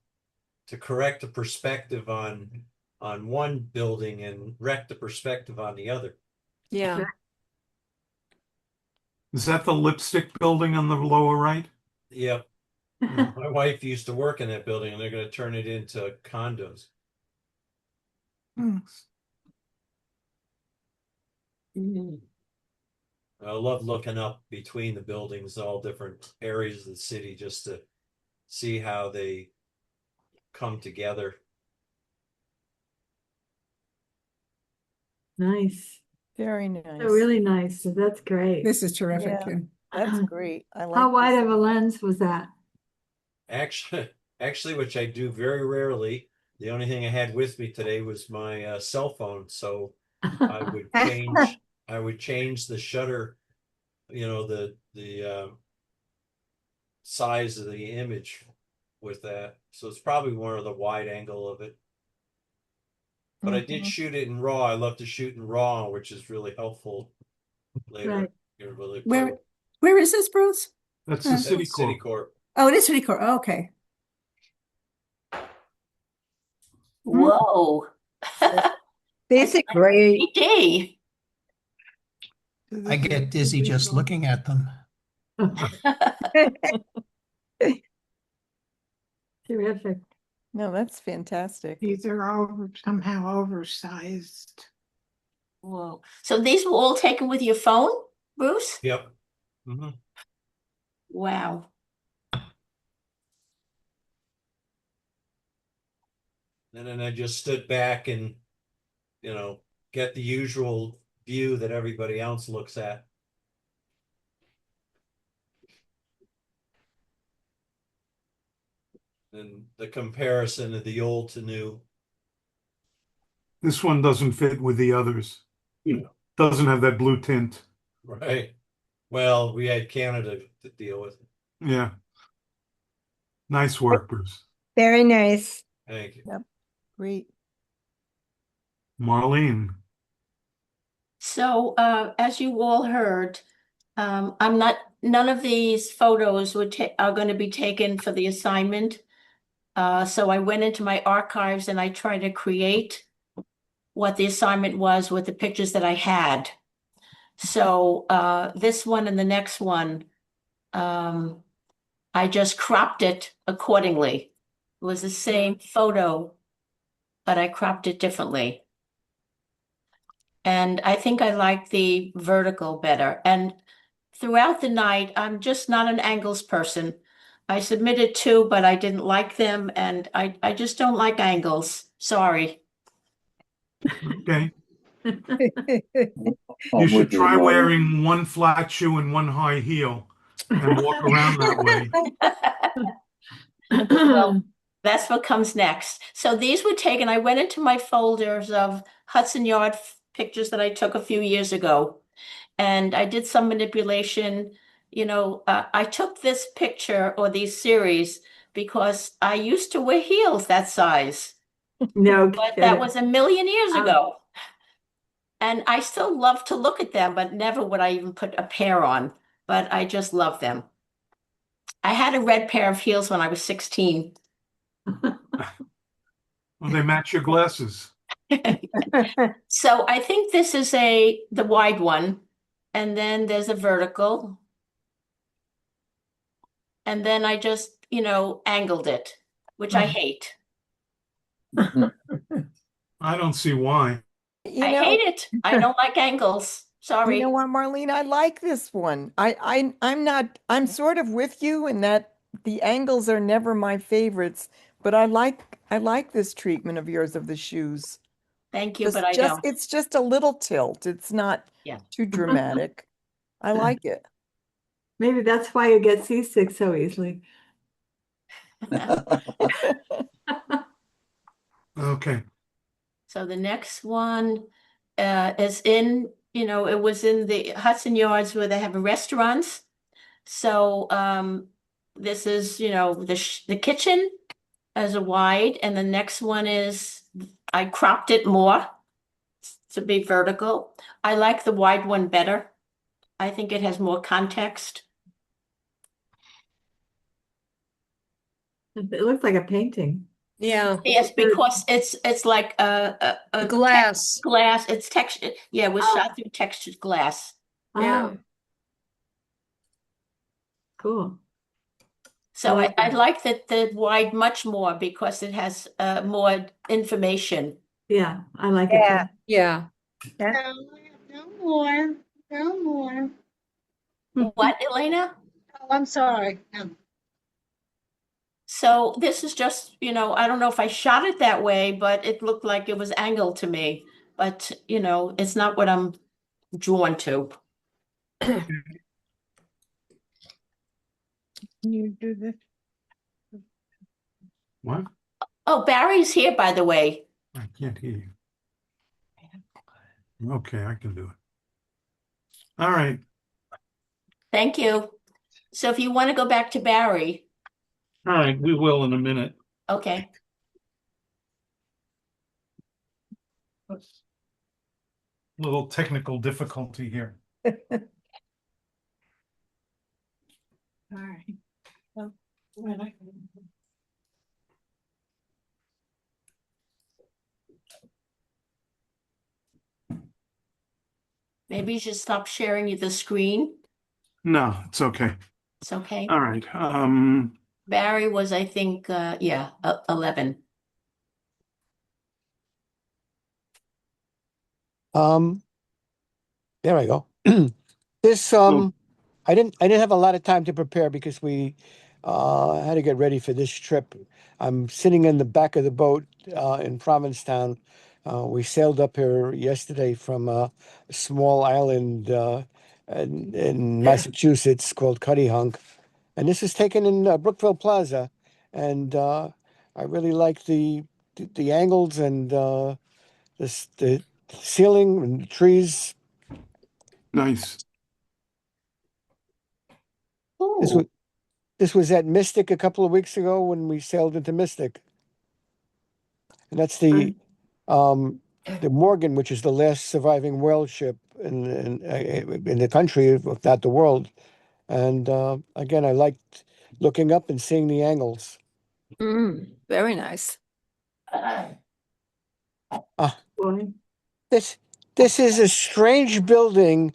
to correct the perspective on one building and wreck the perspective on the other. Yeah. Is that the lipstick building on the lower right? Yep. My wife used to work in that building and they're going to turn it into condos. I love looking up between the buildings, all different areas of the city, just to see how they come together. Nice. Very nice. So really nice. So that's great. This is terrific. Yeah. That's great. I like How wide this. of a lens was that? Actually, which I do very rarely. The only thing I had with me today was my cell phone, so I would change the shutter, the size of the image with that. So it's probably more of the wide angle of it. But I did shoot it in RAW. I love to shoot in RAW, which is really helpful later. Right. You're really Where is this, Bruce? That's the city City court. Corp. Oh, it is City Court. Oh, okay. Whoa. These are great. 3D. I get dizzy just looking at them. Terrific. No, that's fantastic. These are somehow oversized. Whoa. So these were all taken with your phone, Bruce? Yep. Mhm. Wow. And then I just stood back and, get the usual view that everybody else looks at. And the comparison of the old to new. This one doesn't fit with the others. Doesn't have that blue tint. Right. Well, we had Canada to deal with. Yeah. Nice work, Bruce. Very nice. Thank you. Yep. Great. Marlene. So, as you all heard, none of these photos are going to be taken for the assignment. So I went into my archives and I tried to create what the assignment was with the pictures that I had. So, this one and the next one, I just cropped it accordingly. It was the same photo, but I cropped it differently. And I think I like the vertical better. And throughout the night, I'm just not an angles person. I submitted two, but I didn't like them, and I just don't like angles. Sorry. Okay. I'm You should with you, try Marlene. wearing one flat shoe and one high heel and walk around that way. Well, that's what comes next. So these were taken, I went into my folders of Hudson Yard pictures that I took a few years ago, and I did some manipulation. I took this picture or these series because I used to wear heels that size, No but kidding. that was a million years Wow. ago. And I still love to look at them, but never would I even put a pair on, but I just love them. I had a red pair of heels when I was 16. Well, they match your glasses. So I think this is the wide one, and then there's a vertical. And then I just, angled it, which I hate. I don't see why. I hate it. I don't like angles. Sorry. You know what, Marlene? I like this one. I'm sort of with you in that the angles are never my favorites, but I like this treatment of yours of the shoes. Thank you, but I don't. It's just a little tilt. It's not too dramatic. I like it. Maybe that's why you get seasick so easily. Okay. So the next one is it was in the Hudson Yards where they have restaurants. So this is, the kitchen as a wide, and the next one is I cropped it more to be vertical. I like the wide one better. I think it has more context. It looks like a painting. Yeah. Yes, because it's like a glass. Glass. It's textured. Yeah, it was shot through textured glass. Yeah. Cool. So I like the wide much more because it has more information. Yeah, I like it too. Yeah. No more. No more. What, Elena? Oh, I'm sorry. So this is just, I don't know if I shot it that way, but it looked like it was angled to me. But, it's not what I'm drawn to. Can you do this? What? Oh, Barry's here, by the way. I can't hear you. Okay, I can do it. All right. Thank you. So if you want to go back to Barry. All right, we will in a minute. Okay. Little technical difficulty here. All right. Maybe you should stop sharing the screen. No, it's okay. It's okay. All right. Barry was, I think, yeah, 11. There I go. This I didn't have a lot of time to prepare because we had to get ready for this trip. I'm sitting in the back of the boat in Provincetown. We sailed up here yesterday from a small island in Massachusetts called Cuttyhunk, and this is taken in Brookville Plaza, and I really like the angles and the ceiling and the trees. Nice. This was this was at Mystic a couple of weeks ago when we sailed into Mystic. And that's the Morgan, which is the last surviving whale ship in the country, if not the world. And again, I liked looking up and seeing the angles. Very nice. This is a strange building.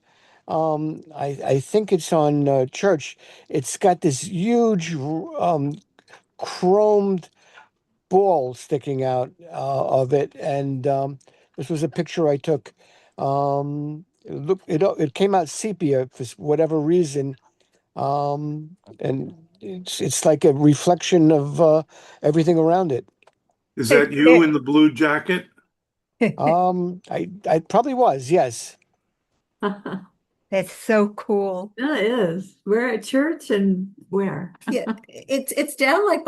I think it's on Church. It's got this huge chromed ball sticking out of it, and this was a picture I took. It came out sepia for whatever reason, and it's like a reflection of everything around it. Is that you in the blue jacket? I probably was, yes. That's so cool. Yeah, it is. We're at church and where? Yeah, it's down like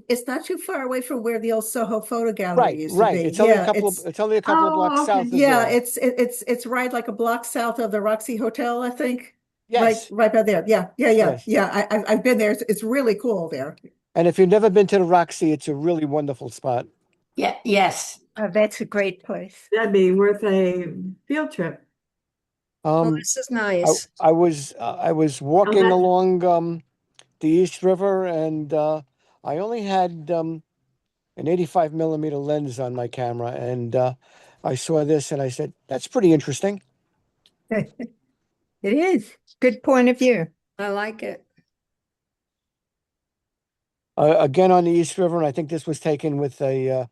it's not too far away from where the old Soho Photo Gallery Right, used to right. be. It's only Yeah, a couple it's of blocks okay. south of yeah, there. it's right like a block south of the Roxy Hotel, I think. Yes. Right by there. Yeah. Yes. I've been there. It's really cool there. And if you've never been to the Roxy, it's a really wonderful spot. Yeah, yes. Oh, that's a great place. That'd be worth a field trip. Oh, this is nice. I was walking along the East River, and I only had an 85 millimeter lens on my camera, and I saw this and I said, "That's pretty interesting." It is. Good point of view. I like it. Again on the East River, and I think this was taken with a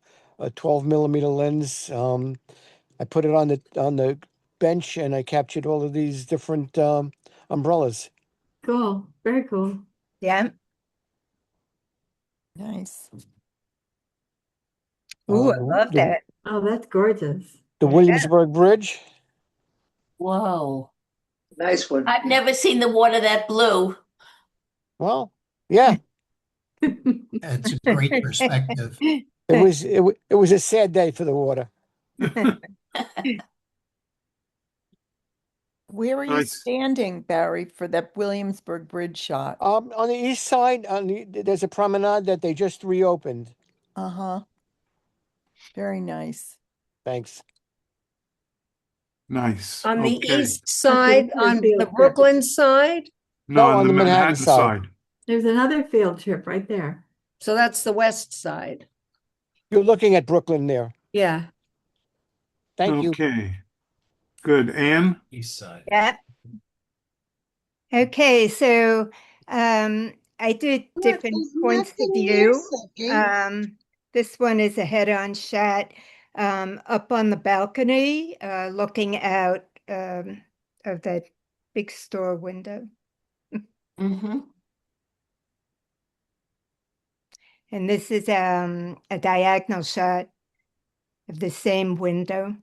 12 millimeter lens. I put it on the bench, and I captured all of these different umbrellas. Cool. Very cool. Yeah. Nice. Ooh, I love that. Oh, that's gorgeous. The Williamsburg Bridge. Whoa. Nice one. I've never seen the water that blue. Well, yeah. It's a great perspective. It was a sad day for the water. Where are you Nice. standing, Barry, for that Williamsburg Bridge shot? On the east side, there's a promenade that they just reopened. Uh-huh. Very nice. Thanks. Nice. On the Okay. east side, on the field trip. Brooklyn side? No, on the Manhattan side. There's another field trip right there. So that's the west side. You're looking at Brooklyn there. Yeah. Thank you. Okay. Good. Anne? East side. Yeah. Okay, so I did different points of view. This one is a head-on shot up on the balcony, looking out of that big store window. And this is a diagonal shot of the same window.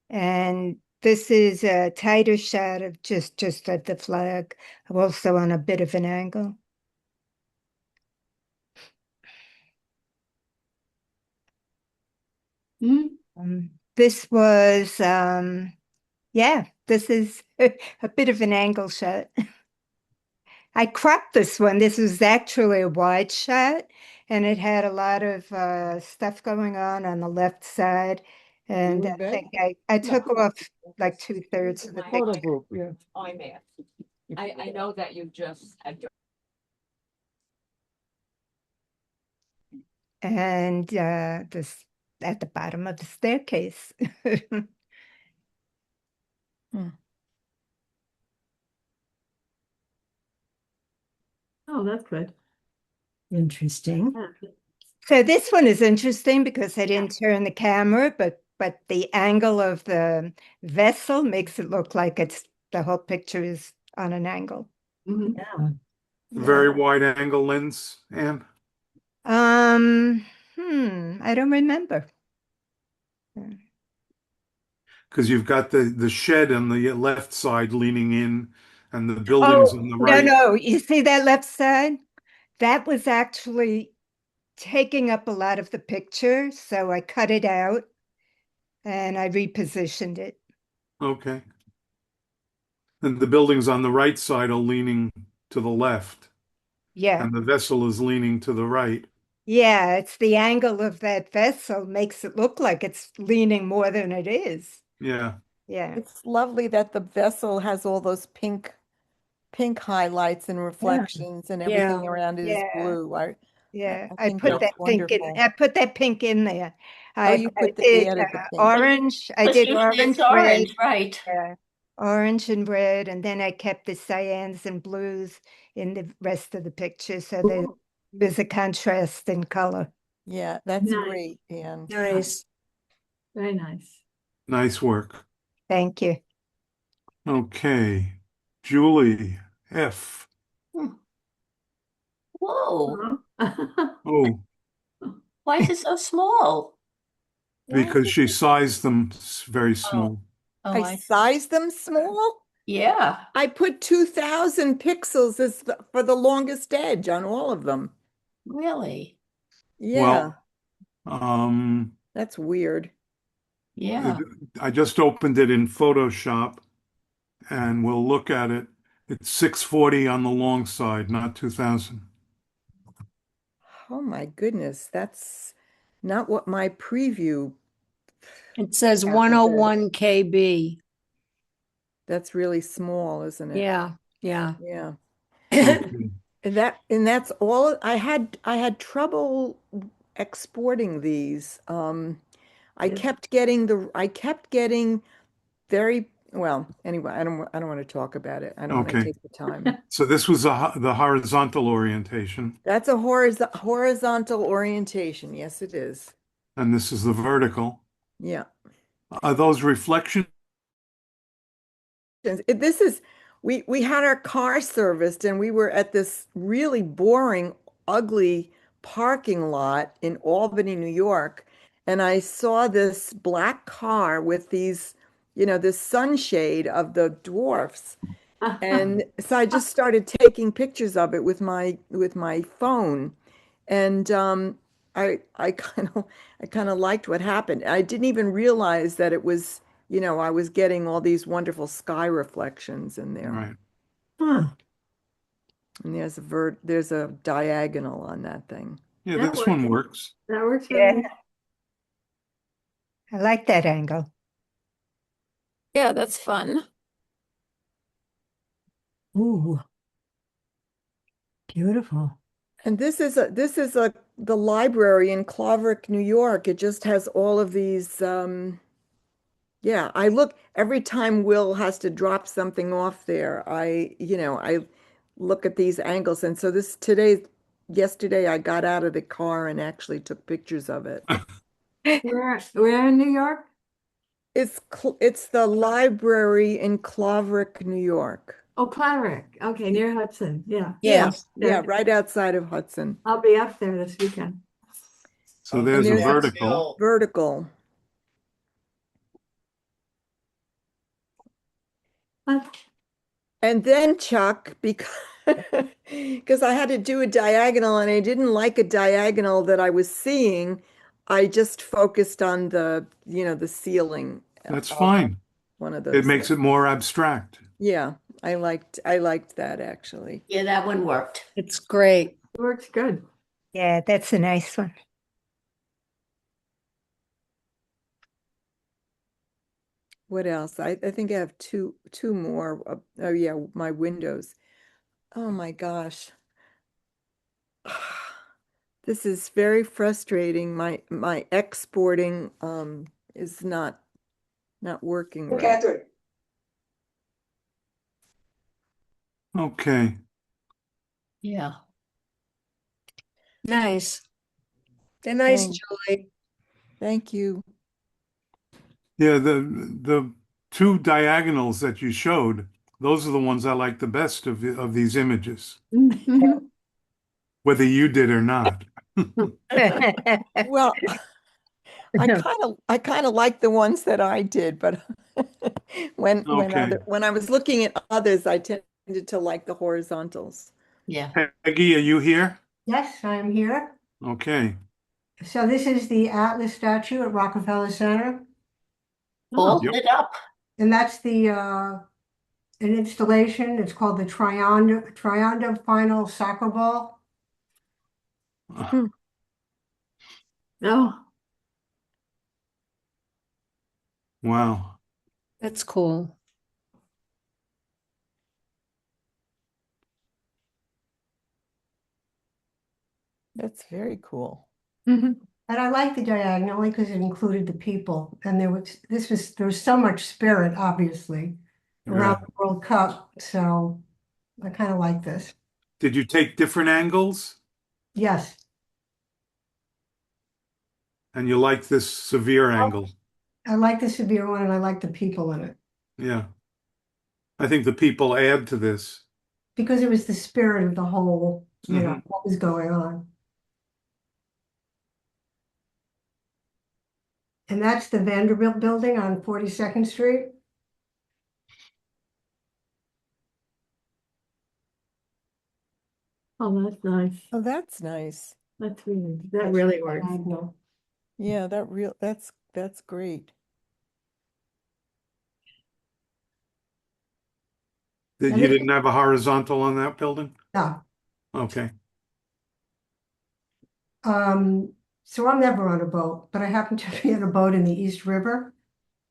And this is a tighter shot of just at the flag, also on a bit of an angle. This was, yeah, this is a bit of an angle shot. I cropped this one. This was actually a wide shot, and it had a lot of stuff going on the left side. And in I bed? think I took off like 2/3 of the Photo picture. group, yeah. I know that you just had your And this at the bottom of the staircase. Oh, that's good. Interesting. So this one is interesting because I didn't turn the camera, but the angle of the vessel makes it look like it's the whole picture is on an angle. Yeah. Very wide angle lens, Anne, I don't remember. because you've got the shed on the left side leaning in and the buildings Oh, on the no, right. no. You see that left side? That was actually taking up a lot of the picture, so I cut it out and I repositioned it. Okay. And the buildings on the right side are leaning to the left, Yeah. and the vessel is leaning to the right. Yeah, it's the angle of that vessel makes it look like it's leaning more than it is. Yeah. Yeah. It's lovely that the vessel has all those pink highlights and reflections and everything Yeah. around it is Yeah. blue. Yeah, I I think put that's that pink in. wonderful. I put that pink in there. Oh, you I put the did added the pink. orange. I Because did usually it's orange, red. orange, right? Yeah, orange and red, and then I kept the cyans and blues in the rest of the picture, so there's a contrast in color. Yeah, that's Nice. great, Anne. Nice. Very nice. Nice work. Thank you. Okay. Julie F. Whoa, Oh, why is it so small? because she sized them very small. Oh, I sized them small? yeah. I put 2000 pixels for the longest edge on all of them. Really? Yeah, Well, that's weird. Yeah. I just opened it in Photoshop and we'll look at it. It's 640 on the long side, not 2000. Oh my goodness, that's not what my preview. It says Yeah, 101 KB. That's really small, isn't it? Yeah. Yeah. Yeah. Okay. And that's all I had trouble exporting these. I kept getting very well, anyway, I don't want to talk about it. I don't want to Okay. take the time. So this was the horizontal orientation, That's a horizontal orientation. Yes, it is. and this is the vertical. Yeah. Are those reflections? This is we had our car serviced and we were at this really boring, ugly parking lot in Albany, New York. And I saw this black car with these, this sunshade of the dwarfs. And so I just started taking pictures of it with my phone. And I kind of liked what happened. I didn't even realize that it was, I was getting all these wonderful sky reflections in there. Right. Huh. And there's a diagonal on that thing. Yeah, That this one works. works. That works for Yeah. me. I like that angle. Yeah, that's fun. Ooh. Beautiful. And this is the library in Claverick, New York. It just has all of these yeah, I look every time Will has to drop something off there. I look at these angles. And so yesterday I got out of the car and actually took pictures of it. Where in New York? It's the library in Claverick, New York. Oh, Claverick. Okay, near Hudson. Yeah. Yeah, Yeah. right outside of Hudson. I'll be up there this weekend. So there's a there's vertical. Vertical. And then Chuck, because I had to do a diagonal and I didn't like a diagonal that I was seeing, I just focused on the ceiling. That's fine. One of those. It makes it more abstract. Yeah, I liked that actually. Yeah, that one worked. It's great. It works good. Yeah, that's a nice one. What else? I think I have two more. Oh yeah, my windows. Oh my gosh. This is very frustrating. My exporting is not working right. Catherine. Okay. Yeah. Nice. They're nice, Thank- Julie. Thank you. Yeah, the two diagonals that you showed, those are the ones I like the best of these images, whether you did or not. Well, I kind of like the ones that I did, but when Okay. when I was looking at others, I tended to like the horizontals. Yeah. Peggy, are you here? Yes, I'm here. Okay. So this is the Atlas statue at Rockefeller Center, All Yep. lit up. and that's the an installation. It's called the Trionda Final Soccer Ball. Oh, Wow. That's cool. That's very cool. And I like the diagonal only because it included the people, and there was so much spirit, obviously, around Yeah. the World Cup. So I kind of like this. Did you take different angles? Yes. And you like this severe angle? I like the severe one and I like the people in it Yeah. I think the people add to this. because it was the spirit of the whole, Mhm. what was going on. And that's the Vanderbilt building on 42nd Street. oh, that's nice. Oh, that's nice. That That's really the works. diagonal. Yeah, that's great. That And you this- didn't have a horizontal on that building? No. Okay. So I'm never on a boat, but I happen to be on a boat in the East River.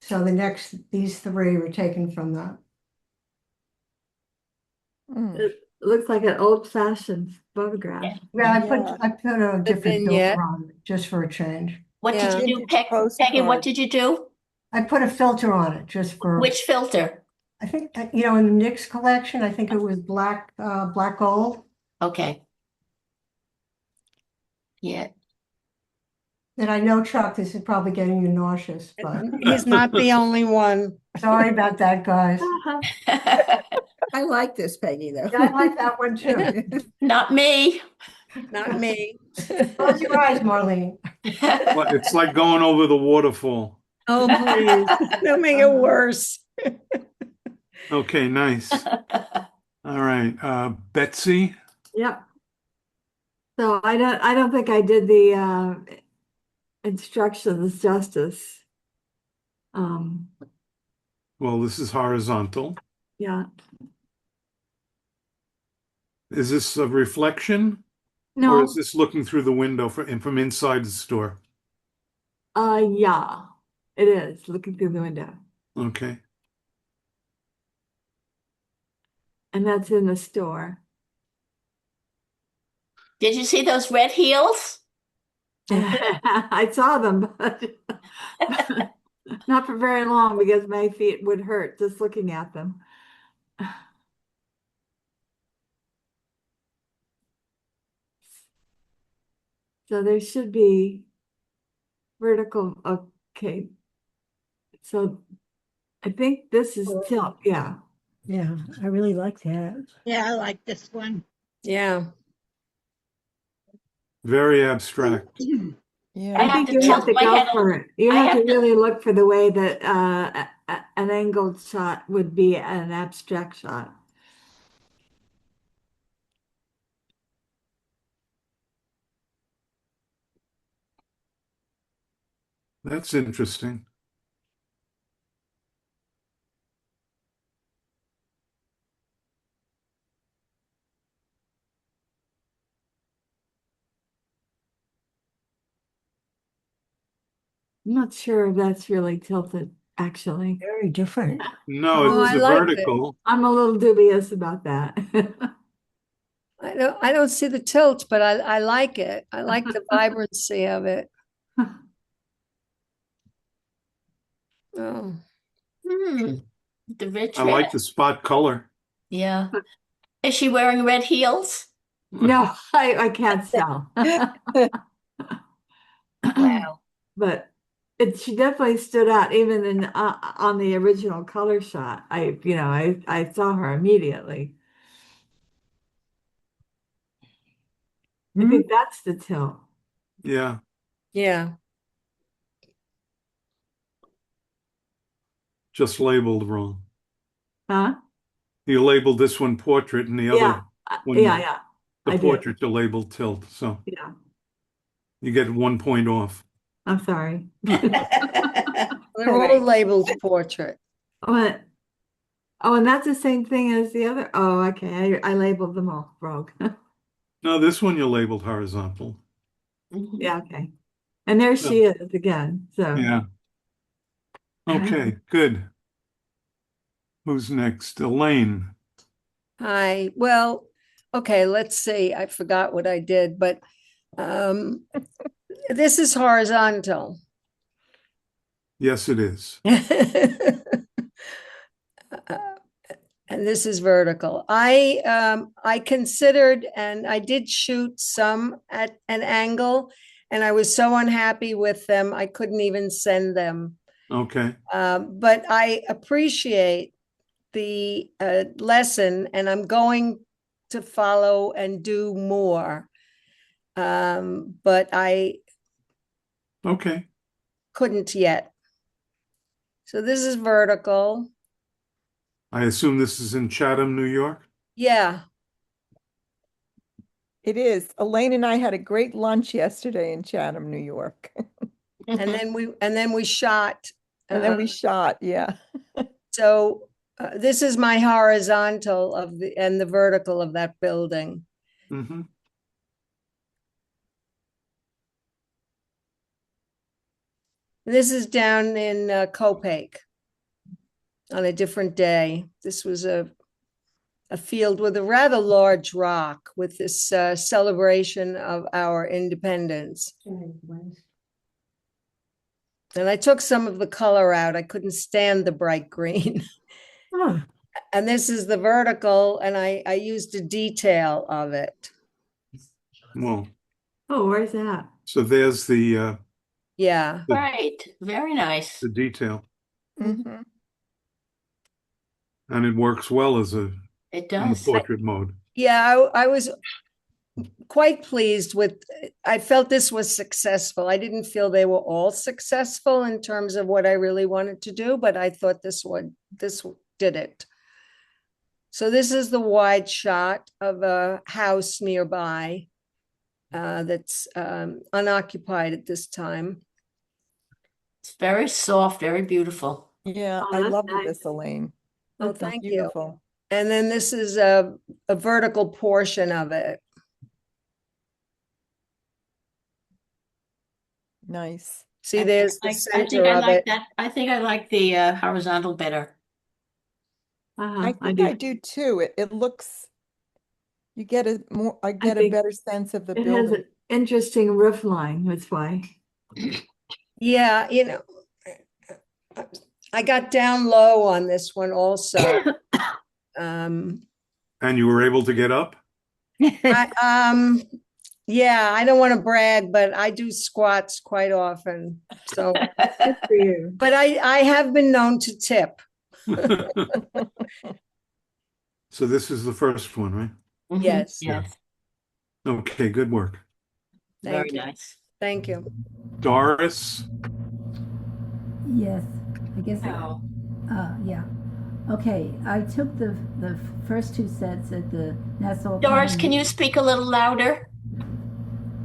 So these three were taken from that. It looks like an old-fashioned photograph. Well, Yeah. I put a The different vignette. filter on it just for a change. What Yeah. did you do, Vintage Peggy? What postcard. did you do? I put a filter on it just for, Which filter? I think, in the Nick's collection, I think it was black gold. Okay. Yeah. And I know, Chuck, this is probably getting you nauseous, but He's not the only one. sorry about that, guys. I like this, Peggy, though. Yeah, I like that one too. Not me. Not me. Close your eyes, Marlene. It's like going over the waterfall. Oh, please. Don't make it worse. Okay, nice. All right. Betsy. Yep. So I don't think I did the instructions justice. Well, this is horizontal. Yeah. Is this a reflection? Or No, is this looking through the window from inside the store? yeah, it is looking through the window. Okay. And that's in the store. Did you see those red heels? I saw them, but not for very long because my feet would hurt just looking at them. So there should be vertical, okay. So I think this is tilt, yeah. Yeah, I really like that. Yeah, I like this one. Yeah. Very abstract. Yeah. I I have think to you have tilt to my go head. for it. You I have to have to- really look for the way that an angled shot would be an abstract shot. That's interesting. I'm not sure if that's really tilted, actually. Very different. No, Oh, it's I the liked it. vertical. I'm a little dubious about that. I don't see the tilt, but I like it. I like the vibrancy of it. Oh, The rich I red. like the spot color. Yeah. Is she wearing red heels? No, I can't tell. Wow. But she definitely stood out even in on the original color shot. I saw her immediately. I think that's the tilt. Yeah. yeah. Just labeled wrong. Huh? You labeled this one portrait and the Yeah. other one, Yeah. the I did. portrait you labeled tilt. So Yeah. you get 1 point off. I'm sorry. They're all labeled portrait. Oh, and that's the same thing as the other. Oh, okay. I labeled them all wrong. No, this one you labeled horizontal. Yeah, okay. And there she is again. So Yeah. Okay, good. Who's next? Elaine. Hi. Well, okay, let's see. I forgot what I did, but this is horizontal. Yes, it is. And this is vertical. I considered, and I did shoot some at an angle, and I was so unhappy with them, I couldn't even send them. Okay. But I appreciate the lesson, and I'm going to follow and do more. But I Okay. couldn't yet. So this is vertical. I assume this is in Chatham, New York? Yeah. It is. Elaine and I had a great lunch yesterday in Chatham, New York. And then we shot. And then we shot, yeah. So this is my horizontal of the vertical of that building. Mm-hmm. This is down in Copake on a different day. This was a field with a rather large rock with this celebration of our independence. And I took some of the color out. I couldn't stand the bright green. And this is the vertical, and I used a detail of it. Well, oh, where's that? so there's the Yeah. Right. Very nice. the detail. Mhm. And it works well as It in the does. portrait mode. Yeah, I was quite pleased with, I felt this was successful. I didn't feel they were all successful in terms of what I really wanted to do, but I thought this did it. So this is the wide shot of a house nearby that's unoccupied at this time. It's very soft, very beautiful. Yeah, Oh, I that's love nice. this, Elaine. Oh, That's thank you. beautiful. And then this is a vertical portion of it. Nice. See, there's the I think center I of like it. that. I think I like the horizontal better. I think I do too. It looks, I get a think better sense of the It has building. an interesting roof line, that's why. Yeah, I got down low on this one also. And you were able to get up? Yeah, I don't want to brag, but I do squats quite often. So good for you. But I have been known to tip. So this is the first one, right? Yes. Yes. Okay, good work. Very Thank you. nice. Thank you. Doris? Yes, I guess. Oh. Yeah. Okay, I took the first two sets at the Nassau Doris, County. can you speak a little louder?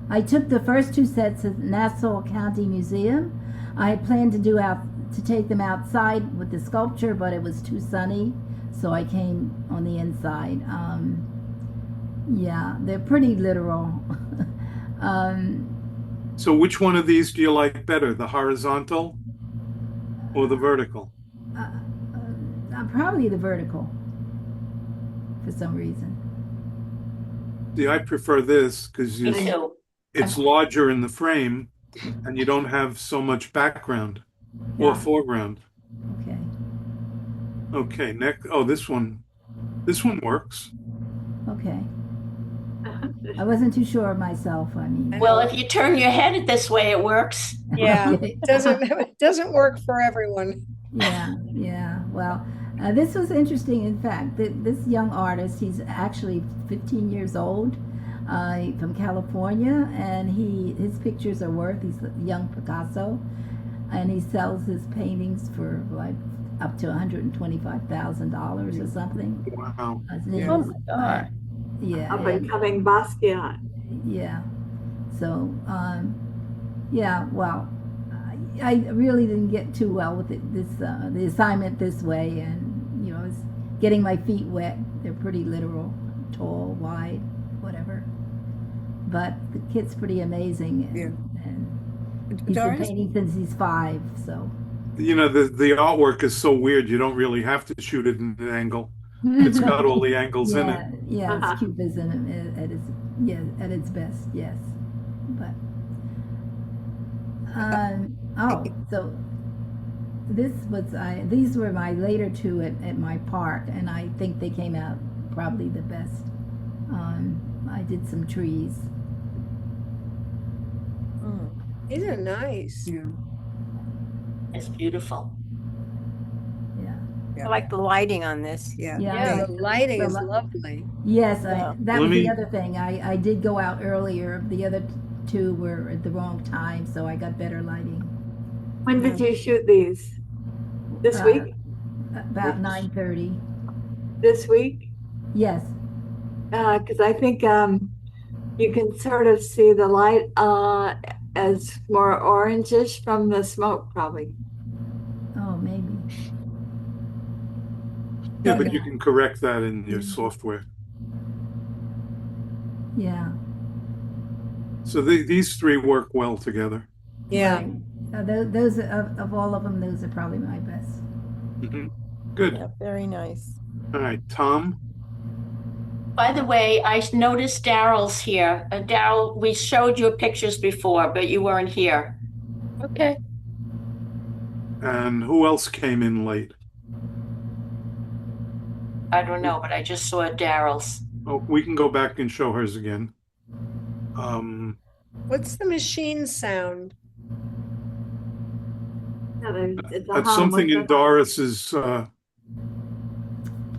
I took the first two sets at Nassau County Museum. I had planned to take them outside with the sculpture, but it was too sunny, so I came on the inside. Yeah, they're pretty literal. So which one of these do you like better, the horizontal or the vertical? Probably the vertical for some reason. See, I prefer this because Me too. it's larger in the frame and you don't have so much background or Yeah. foreground. Okay. Okay, next. Oh, this one works. Okay. I wasn't too sure of myself. I mean, Well, if you turn your head this way, it works. Yeah, Okay. it doesn't work for everyone. Yeah, yeah. Well, this was interesting. In fact, this young artist, he's actually 15 years old, from California, and his pictures are worth. He's a young Picasso, and he sells his paintings for like up to $125,000 or something. Wow. His name Oh is, my God. yeah, Up and coming Basquiat. yeah. So, yeah. Well, I really didn't get too well with the assignment this way, and it's getting my feet wet. They're pretty literal, tall, wide, whatever. But the kid's pretty amazing, and he's been Doris? painting since he's 5. So The artwork is so weird. You don't really have to shoot it in an angle. It's got all the angles in it. Yeah, it's cubism at its best. Yes, but so these were my later 2 at my park, and I think they came out probably the best. I did some trees. These are nice. Yeah. It's beautiful. I like the lighting on this. Yeah, The lighting is the- lovely. Yes, Yeah. that was the other thing. I did go out earlier. The other 2 were at the wrong time, so I got better lighting. When did you shoot these? This week? About 9:30. This week? Yes. Because I think you can sort of see the light as more orangish from the smoke, probably. Oh, maybe. Yeah, but you can correct that in your software. Yeah. So these 3 work well together. Yeah. Those of all of them, those are probably my best. Mhm. Good. Yeah, very nice. All right, Tom. By the way, I noticed Daryl's here. Daryl, we showed you pictures before, but you weren't here. Okay. And who else came in late? I don't know, but I just saw Daryl's. Oh, we can go back and show hers again. What's the machine sound? It's a That's hum something with in the- Doris's. Oh,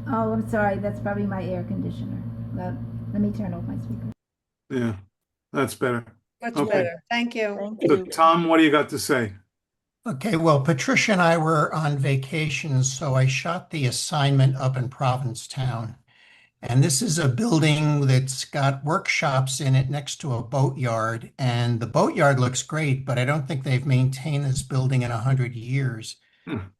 I'm sorry. That's probably my air conditioner. Let me turn off my speaker. Yeah, that's better. Much Okay. better. Thank you. Thank So, you. Tom, what do you got to say? Okay, well, Patricia and I were on vacation, so I shot the assignment up in Provincetown. And this is a building that's got workshops in it next to a boatyard. And the boatyard looks great, but I don't think they've maintained this building in 100 years.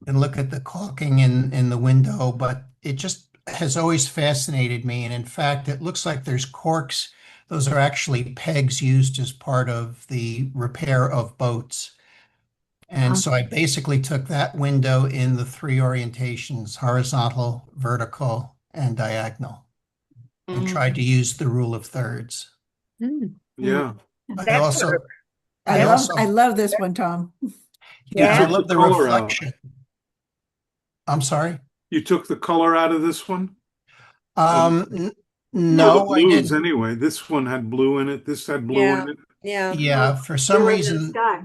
And look at the caulking in the window, but it just has always fascinated me. And in fact, it looks like there's corks. Those are actually pegs used as part of the repair of boats. And so I basically took that window in the 3 orientations, horizontal, vertical, and diagonal, and tried to use the rule of thirds. Yeah. I love this one, Tom. Yeah, I love the color out. reflection. I'm sorry? You took the color out of this one? No, the I blues didn't. anyway. This one had blue in it. This had blue in it. Yeah. Yeah, for some Blue in the reason, sky.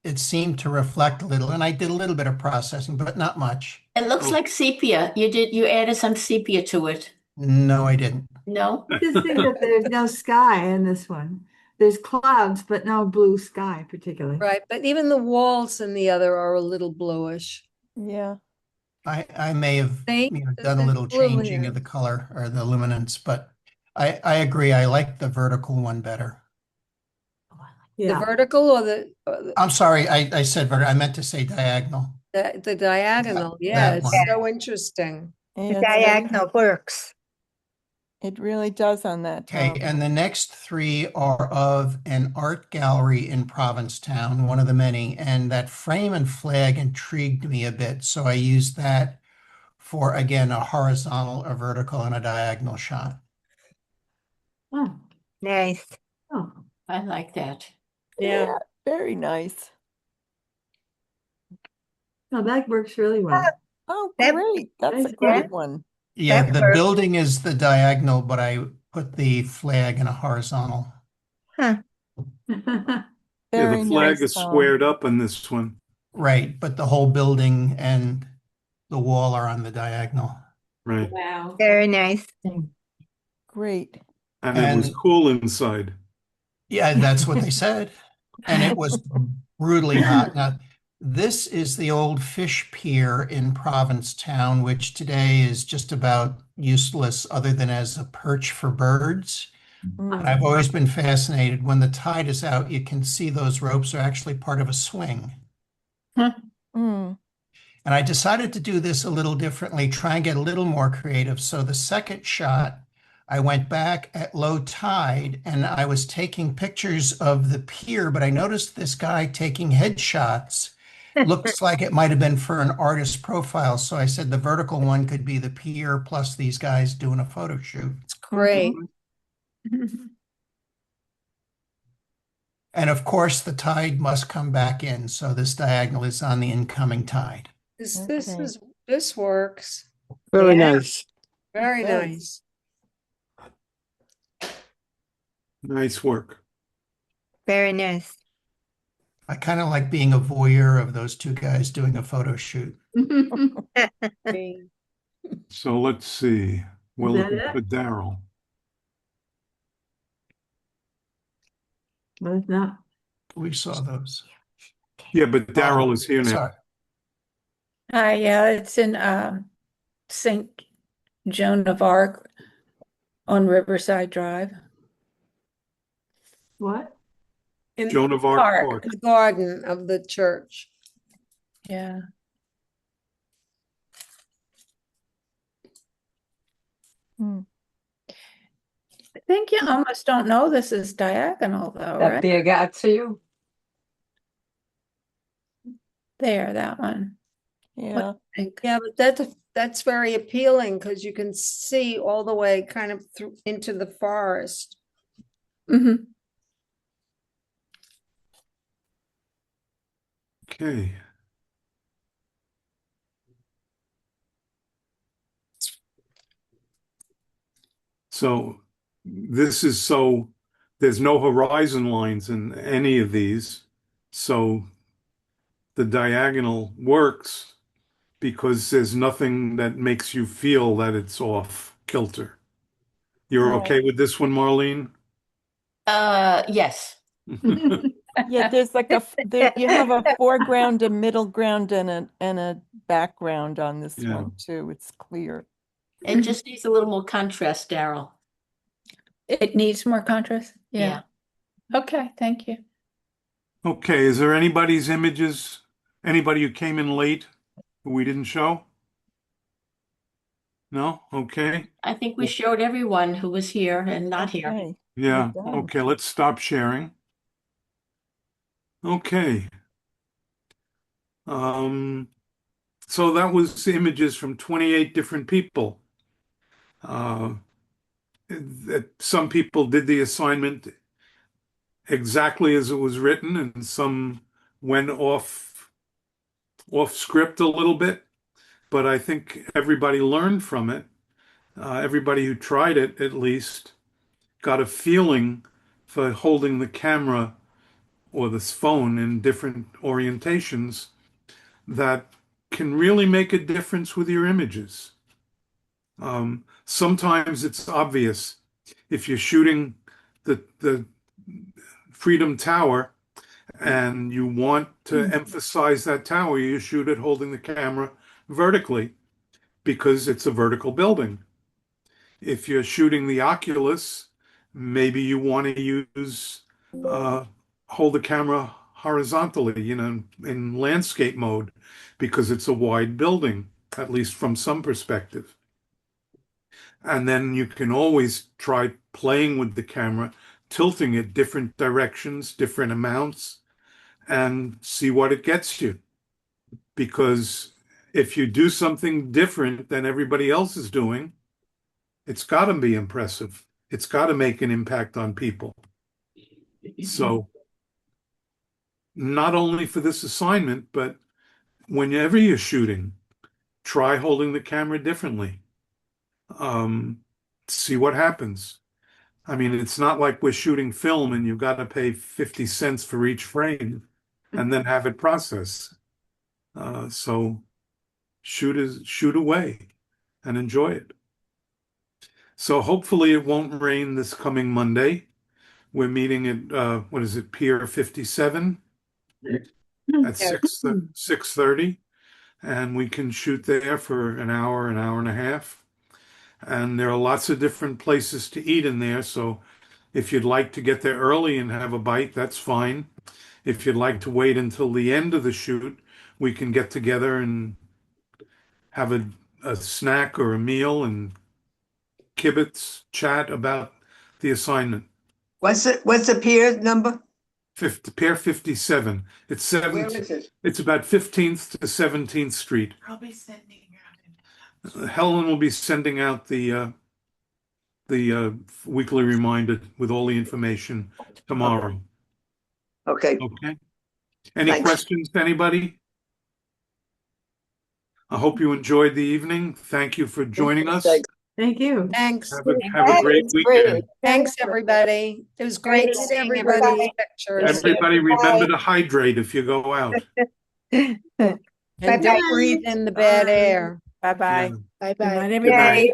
it seemed to reflect a little, and I did a little bit of processing, but not much. It looks like sepia. You added some sepia to it. No, I didn't. No? Interesting that there's no sky in this one. There's clouds, but no blue sky particularly. Right. But even the walls in the other are a little bluish. Yeah. I may have See? done a little Blue changing here. of the color or the luminance, but I agree. I like the vertical one better. The vertical or the I'm sorry, I said vertical. I meant to say diagonal. the diagonal? That Yeah, it's one. so interesting. The diagonal works. It really does on that, Okay, Tom. and the next three are of an art gallery in Provincetown, one of the many, and that frame and flag intrigued me a bit, so I used that for, again, a horizontal, a vertical, and a diagonal shot. Oh, Nice. oh, I like that. yeah. Very nice. No, that works really well. Oh, That- great. That's a Nice great job. one. Yeah, That the works. building is the diagonal, but I put the flag in a horizontal. Huh. Yeah, Very the flag nice, is Tom. squared up on this one. Right, but the whole building and the wall are on the diagonal. Right. Wow. Very nice. Great. And it was And cool inside. yeah, that's what they said. And it was brutally hot. Now, this is the old fish pier in Provincetown, which today is just about useless other than as a perch for birds. But I've always been fascinated. When the tide is out, you can see those ropes are actually part of a swing. Mm. And I decided to do this a little differently, try and get a little more creative. So the second shot, I went back at low tide and I was taking pictures of the pier, but I noticed this guy taking headshots. Looks like it might have been for an artist profile. So I said the vertical one could be the pier plus these guys doing a photo shoot. It's great. And of course, the tide must come back in. So this diagonal is on the incoming tide. This works. Very Yeah. nice. Very Yes. nice. Nice work. Very nice. I kind of like being a voyeur of those two guys doing a photo shoot. So let's see. We're Is that looking it? for Daryl. But it's not. We saw those. Yeah, but Daryl is here now. Sorry. Yeah, it's in St. Joan of Arc on Riverside Drive. What? In Joan of Arc Park. the garden of the church. Yeah. Hmm. I think you almost don't know this is diagonal though, right? you. There, that one. Yeah. Yeah, but that's very appealing because you can see all the way kind of through into the forest. Mm-hmm. Okay. So there's no horizon lines in any of these. So the diagonal works because there's nothing that makes you feel that it's off kilter. You're okay with this one, Marlene? Yes. Yeah, there's like you have a foreground, a middle ground, and a background on this Yeah. one too. It's clear. It just needs a little more contrast, Daryl. It needs more contrast. Yeah. Okay, thank you. Okay, is there anybody who came in late who we didn't show? No? Okay. I think we showed everyone who was here and not here. Okay. Yeah. We're done. Okay, let's stop sharing. Okay. So that was images from 28 different people. That some people did the assignment exactly as it was written, and some went off script a little bit. But I think everybody learned from it. Everybody who tried it, at least, got a feeling for holding the camera or this phone in different orientations that can really make a difference with your images. Sometimes it's obvious. If you're shooting the Freedom Tower and you want to emphasize that tower, you shoot it holding the camera vertically because it's a vertical building. If you're shooting the Oculus, maybe you want to use hold the camera horizontally, in landscape mode, because it's a wide building, at least from some perspective. And then you can always try playing with the camera, tilting it different directions, different amounts, and see what it gets you. Because if you do something different than everybody else is doing, it's got to be impressive. It's got to make an impact on people. So not only for this assignment, but whenever you're shooting, try holding the camera differently. See what happens. I mean, it's not like we're shooting film and you've got to pay 50 cents for each frame and then have it processed. So shoot away and enjoy it. So hopefully it won't rain this coming Monday. We're meeting at what is it, Pier 57 at 6:30, and we can shoot there for an hour and a half. And there are lots of different places to eat in there. So if you'd like to get there early and have a bite, that's fine. If you'd like to wait until the end of the shoot, we can get together and have a snack or a meal and kibitz chat about the assignment. What's the pier number? Pier 57. It's Where 7th. is it? It's about 15th to 17th Street. I'll be sending Helen will be sending out the weekly reminder with all the information tomorrow. Okay. Okay. Any Thanks. questions, anybody? I hope you enjoyed the evening. Thank you for joining us. Thanks. Thank you. Thanks. Have a great weekend. Thanks, everybody. It was great seeing everybody's pictures. Everybody remember to hydrate if you go out. And don't breathe in the bad air. Bye-bye. Yeah. Bye-bye. everybody.